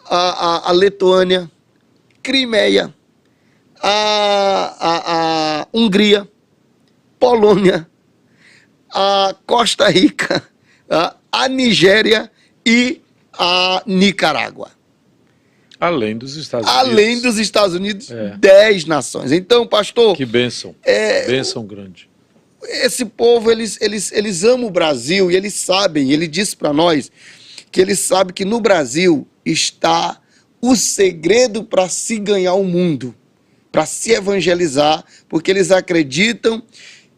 S2: a Letônia, Crimeia, a Hungria, Polônia, a Costa Rica, a Nigéria e a Nicarágua.
S1: Além dos Estados Unidos.
S2: Além dos Estados Unidos, 10 nações. Então, pastor...
S1: Que bênção. Bênção grande.
S2: Esse povo, eles amam o Brasil, e eles sabem, ele disse para nós, que ele sabe que no Brasil está o segredo para se ganhar o mundo, para se evangelizar, porque eles acreditam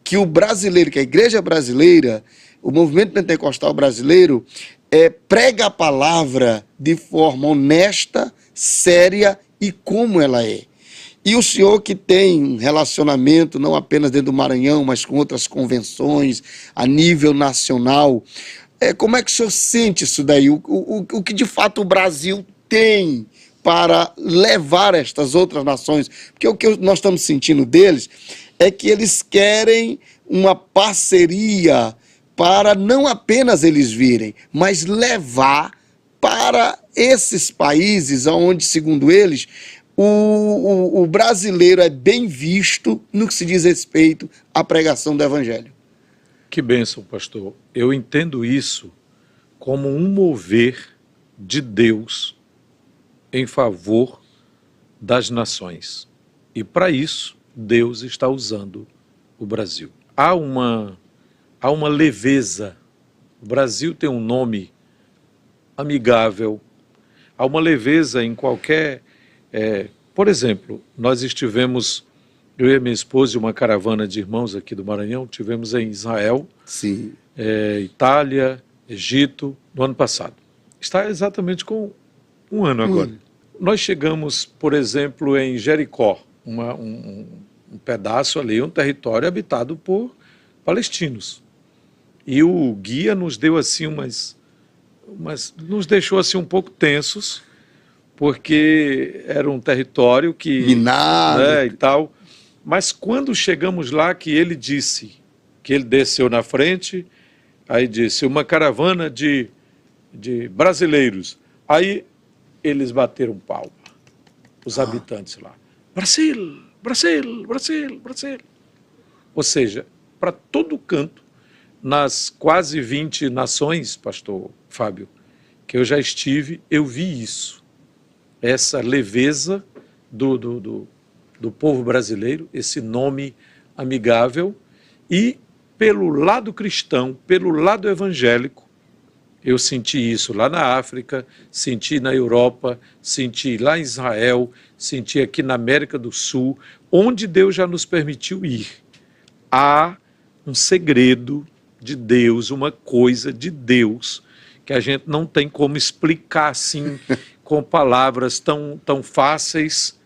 S2: que o brasileiro, que a igreja brasileira, o movimento pentecostal brasileiro, prega a palavra de forma honesta, séria e como ela é. E o senhor que tem um relacionamento não apenas dentro do Maranhão, mas com outras convenções a nível nacional, como é que o senhor sente isso daí? O que de fato o Brasil tem para levar estas outras nações? Porque o que nós estamos sentindo deles é que eles querem uma parceria para não apenas eles virem, mas levar para esses países onde, segundo eles, o brasileiro é bem visto no que se diz respeito à pregação do Evangelho?
S1: Que bênção, pastor. Eu entendo isso como um mover de Deus em favor das nações. E para isso, Deus está usando o Brasil. Há uma leveza. O Brasil tem um nome amigável. Há uma leveza em qualquer... por exemplo, nós estivemos, eu e minha esposa e uma caravana de irmãos aqui do Maranhão, tivemos em Israel,
S2: Sim.
S1: Itália, Egito, no ano passado. Está exatamente com um ano agora. Nós chegamos, por exemplo, em Jericó, um pedaço ali, um território habitado por palestinos. E o guia nos deu assim nos deixou assim um pouco tensos, porque era um território que...
S2: Minado.
S1: E tal. Mas quando chegamos lá, que ele disse, que ele desceu na frente, aí disse, uma caravana de brasileiros. Aí eles bateram palma, os habitantes lá. Brasil, Brasil, Brasil, Brasil. Ou seja, para todo canto, nas quase 20 nações, pastor Fábio, que eu já estive, eu vi isso. Essa leveza do povo brasileiro, esse nome amigável, e pelo lado cristão, pelo lado evangélico, eu senti isso lá na África, senti na Europa, senti lá em Israel, senti aqui na América do Sul, onde Deus já nos permitiu ir. Há um segredo de Deus, uma coisa de Deus, que a gente não tem como explicar assim, com palavras tão fáceis,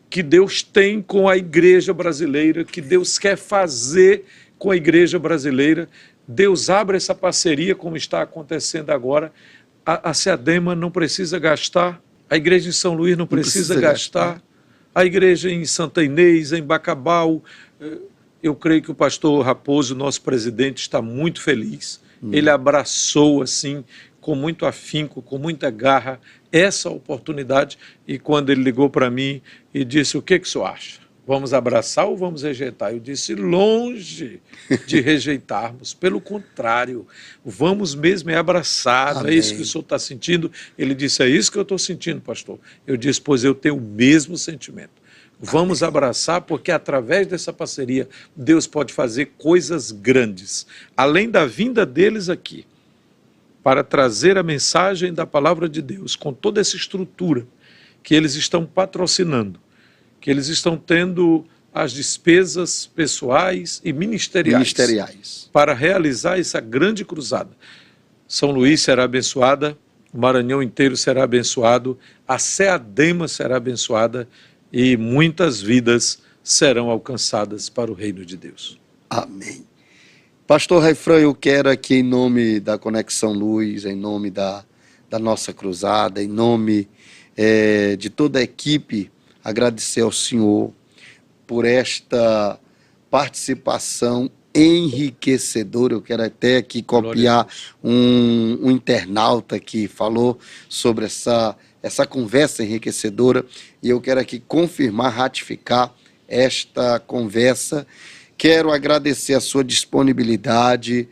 S1: que Deus tem com a igreja brasileira, que Deus quer fazer com a igreja brasileira. Deus abre essa parceria, como está acontecendo agora. A SEADEMA não precisa gastar, a igreja em São Luís não precisa gastar, a igreja em Santa Inês, em Bacabal. Eu creio que o pastor Raposo, nosso presidente, está muito feliz. Ele abraçou assim, com muito afinco, com muita garra, essa oportunidade. E quando ele ligou para mim e disse, o que o senhor acha? Vamos abraçar ou vamos rejeitar? Eu disse, longe de rejeitarmos, pelo contrário, vamos mesmo abraçar. Amém. Não é isso que o senhor está sentindo? Ele disse, é isso que eu estou sentindo, pastor. Eu disse, pois eu tenho o mesmo sentimento. Vamos abraçar, porque através dessa parceria, Deus pode fazer coisas grandes, além da vinda deles aqui, para trazer a mensagem da palavra de Deus, com toda essa estrutura que eles estão patrocinando, que eles estão tendo as despesas pessoais e ministeriais para realizar essa grande cruzada. São Luís será abençoada, o Maranhão inteiro será abençoado, a SEADEMA será abençoada e muitas vidas serão alcançadas para o reino de Deus.
S2: Amém. Pastor Raifran, eu quero aqui em nome da Conexão Luz, em nome da nossa cruzada, em nome de toda a equipe, agradecer ao Senhor por esta participação enriquecedora. Eu quero até aqui copiar um internauta que falou sobre essa conversa enriquecedora, e eu quero aqui confirmar, ratificar esta conversa. Quero agradecer a sua disponibilidade.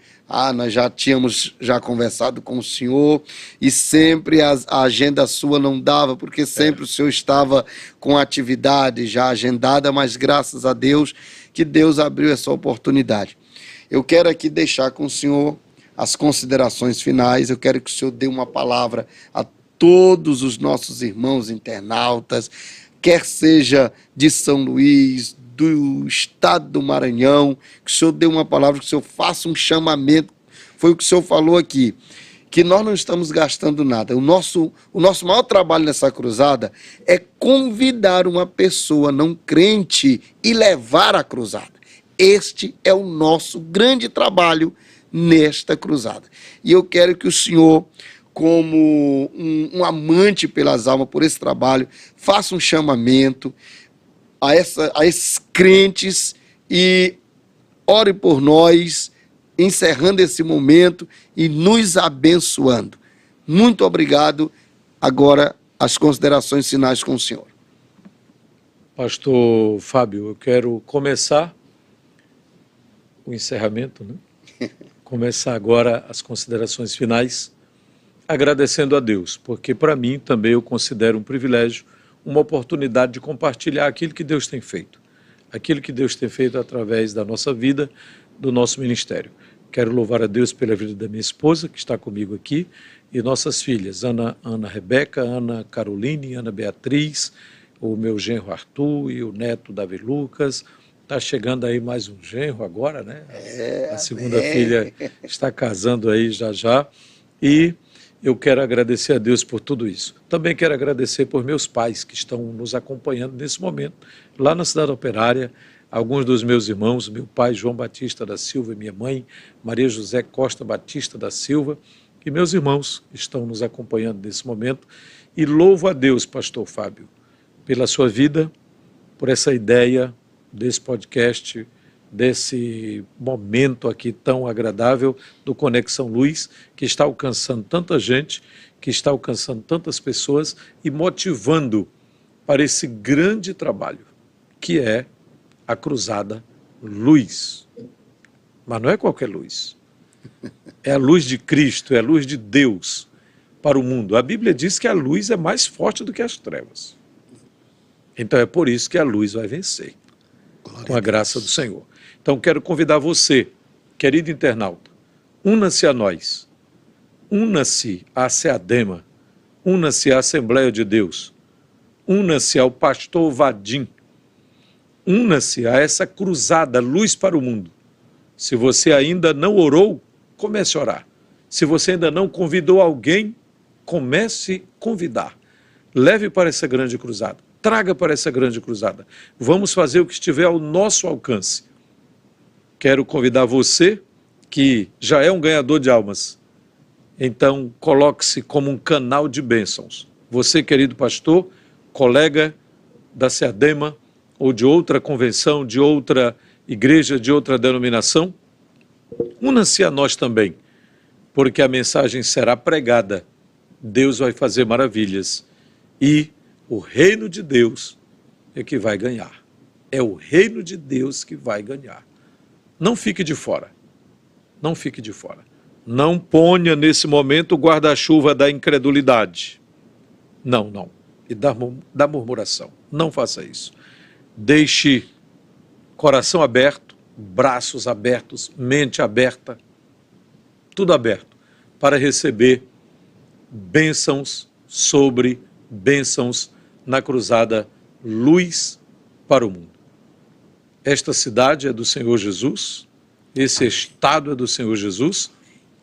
S2: Nós já tínhamos conversado com o senhor e sempre a agenda sua não dava, porque sempre o senhor estava com atividade já agendada, mas graças a Deus que Deus abriu essa oportunidade. Eu quero aqui deixar com o senhor as considerações finais. Eu quero que o senhor dê uma palavra a todos os nossos irmãos internautas, quer seja de São Luís, do estado do Maranhão, que o senhor dê uma palavra, que o senhor faça um chamamento. Foi o que o senhor falou aqui, que nós não estamos gastando nada. O nosso maior trabalho nessa cruzada é convidar uma pessoa não crente e levar a cruzada. Este é o nosso grande trabalho nesta cruzada. E eu quero que o senhor, como um amante pelas almas, por esse trabalho, faça um chamamento a esses crentes e ore por nós, encerrando esse momento e nos abençoando. Muito obrigado. Agora, as considerações finais com o senhor.
S1: Pastor Fábio, eu quero começar o encerramento, né? Começar agora as considerações finais, agradecendo a Deus, porque para mim também eu considero um privilégio, uma oportunidade de compartilhar aquilo que Deus tem feito através da nossa vida, do nosso ministério. Quero louvar a Deus pela vida da minha esposa, que está comigo aqui, e nossas filhas, Ana Rebeca, Ana Caroline, Ana Beatriz, o meu genro Arthur e o neto Davi Lucas. Está chegando aí mais um genro agora, né? A segunda filha está casando aí já. E eu quero agradecer a Deus por tudo isso. Também quero agradecer por meus pais que estão nos acompanhando nesse momento, lá na Cidade Operária, alguns dos meus irmãos, meu pai João Batista da Silva e minha mãe Maria José Costa Batista da Silva, e meus irmãos estão nos acompanhando nesse momento. E louvo a Deus, pastor Fábio, pela sua vida, por essa ideia desse podcast, desse momento aqui tão agradável do Conexão Luz, que está alcançando tanta gente, que está alcançando tantas pessoas e motivando para esse grande trabalho, que é a Cruzada Luz. Mas não é qualquer luz. É a luz de Cristo, é a luz de Deus para o mundo. A Bíblia diz que a luz é mais forte do que as trevas. Então é por isso que a luz vai vencer, com a graça do Senhor. Então quero convidar você, querido internauta, una-se a nós, una-se à SEADEMA, una-se à Assembleia de Deus, una-se ao pastor Vadim, una-se a essa cruzada Luz para o Mundo. Se você ainda não orou, comece a orar. Se você ainda não convidou alguém, comece a convidar. Leve para essa grande cruzada. Traga para essa grande cruzada. Vamos fazer o que estiver ao nosso alcance. Quero convidar você, que já é um ganhador de almas, então coloque-se como um canal de bênçãos. Você, querido pastor, colega da SEADEMA, ou de outra convenção, de outra igreja, de outra denominação, una-se a nós também, porque a mensagem será pregada. Deus vai fazer maravilhas e o reino de Deus é que vai ganhar. É o reino de Deus que vai ganhar. Não fique de fora. Não fique de fora. Não ponha nesse momento o guarda-chuva da incredulidade. Não. E da murmuração. Não faça isso. Deixe coração aberto, braços abertos, mente aberta, tudo aberto, para receber bênçãos sobre bênçãos na cruzada Luz para o Mundo. Esta cidade é do Senhor Jesus, esse estado é do Senhor Jesus,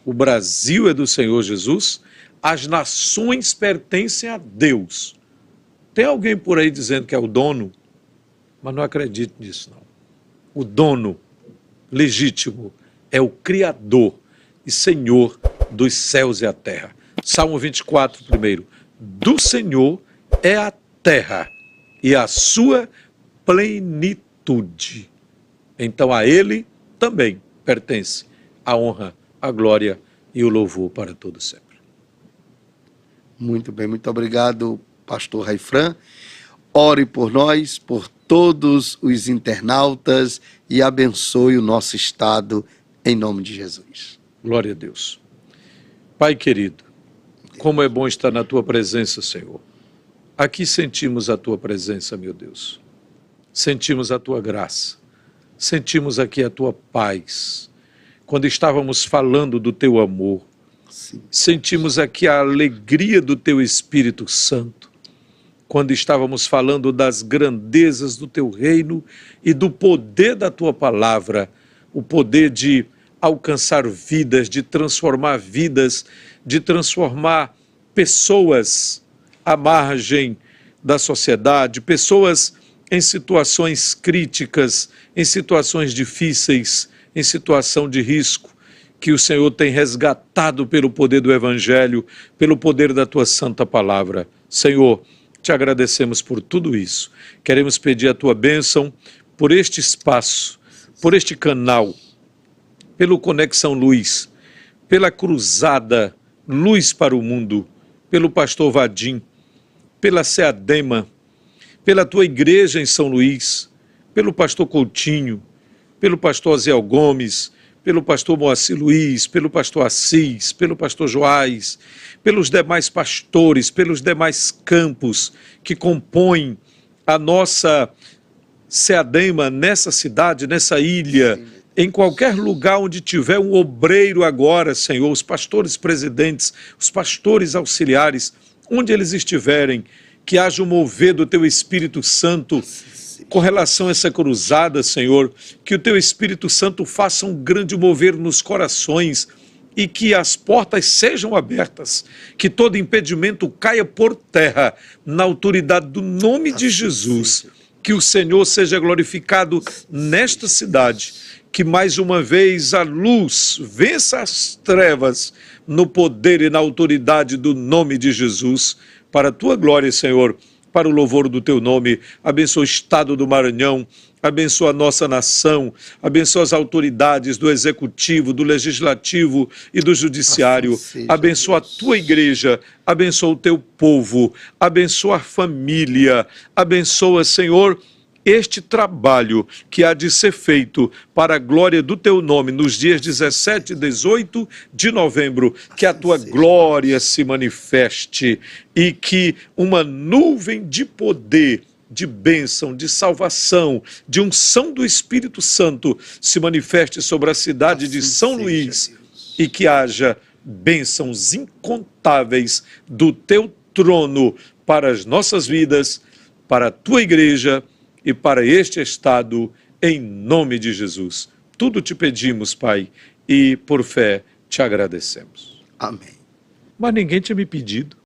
S1: o Brasil é do Senhor Jesus, as nações pertencem a Deus. Tem alguém por aí dizendo que é o dono, mas não acredito nisso não. O dono legítimo é o Criador e Senhor dos céus e a terra. Salmo 24, primeiro. Do Senhor é a terra e a sua plenitude. Então a Ele também pertence a honra, a glória e o louvor para todo sempre.
S2: Muito bem, muito obrigado, pastor Raifran. Ore por nós, por todos os internautas e abençoe o nosso estado em nome de Jesus.
S1: Glória a Deus. Pai querido, como é bom estar na tua presença, Senhor. Aqui sentimos a tua presença, meu Deus. Sentimos a tua graça. Sentimos aqui a tua paz. Quando estávamos falando do teu amor,
S2: Sim.
S1: Sentimos aqui a alegria do teu Espírito Santo. Quando estávamos falando das grandezas do teu reino e do poder da tua palavra, o poder de alcançar vidas, de transformar vidas, de transformar pessoas à margem da sociedade, pessoas em situações críticas, em situações difíceis, em situação de risco, que o Senhor tem resgatado pelo poder do Evangelho, pelo poder da tua santa palavra. Senhor, te agradecemos por tudo isso. Queremos pedir a tua bênção por este espaço, por este canal, pelo Conexão Luz, pela cruzada Luz para o Mundo, pelo pastor Vadim, pela SEADEMA, pela tua igreja em São Luís, pelo pastor Coutinho, pelo pastor Zé Gomes, pelo pastor Moacir Luiz, pelo pastor Assis, pelo pastor Joás, pelos demais pastores, pelos demais campos que compõem a nossa Ceadema nessa cidade, nessa ilha, em qualquer lugar onde tiver um obreiro agora, Senhor, os pastores presidentes, os pastores auxiliares, onde eles estiverem, que haja um mover do Teu Espírito Santo com relação a essa cruzada, Senhor, que o Teu Espírito Santo faça um grande mover nos corações e que as portas sejam abertas, que todo impedimento caia por terra, na autoridade do nome de Jesus, que o Senhor seja glorificado nesta cidade, que mais uma vez a luz vença as trevas no poder e na autoridade do nome de Jesus, para a Tua glória, Senhor, para o louvor do Teu nome. Abençoa o estado do Maranhão, abençoa a nossa nação, abençoa as autoridades do Executivo, do Legislativo e do Judiciário,
S2: Assim seja,
S1: abençoa
S2: Deus.
S1: a Tua igreja, abençoa o Teu povo, abençoa a família, abençoa, Senhor, este trabalho que há de ser feito para a glória do Teu nome nos dias 17 e 18 de novembro, que a Tua glória se manifeste e que uma nuvem de poder, de bênção, de salvação, de unção do Espírito Santo se manifeste sobre a cidade de São Luís e que haja bênçãos incontáveis do Teu trono para as nossas vidas, para a Tua igreja e para este estado, em nome de Jesus. Tudo te pedimos, Pai, e por fé te agradecemos.
S2: Amém.
S1: Mas ninguém tinha me pedido.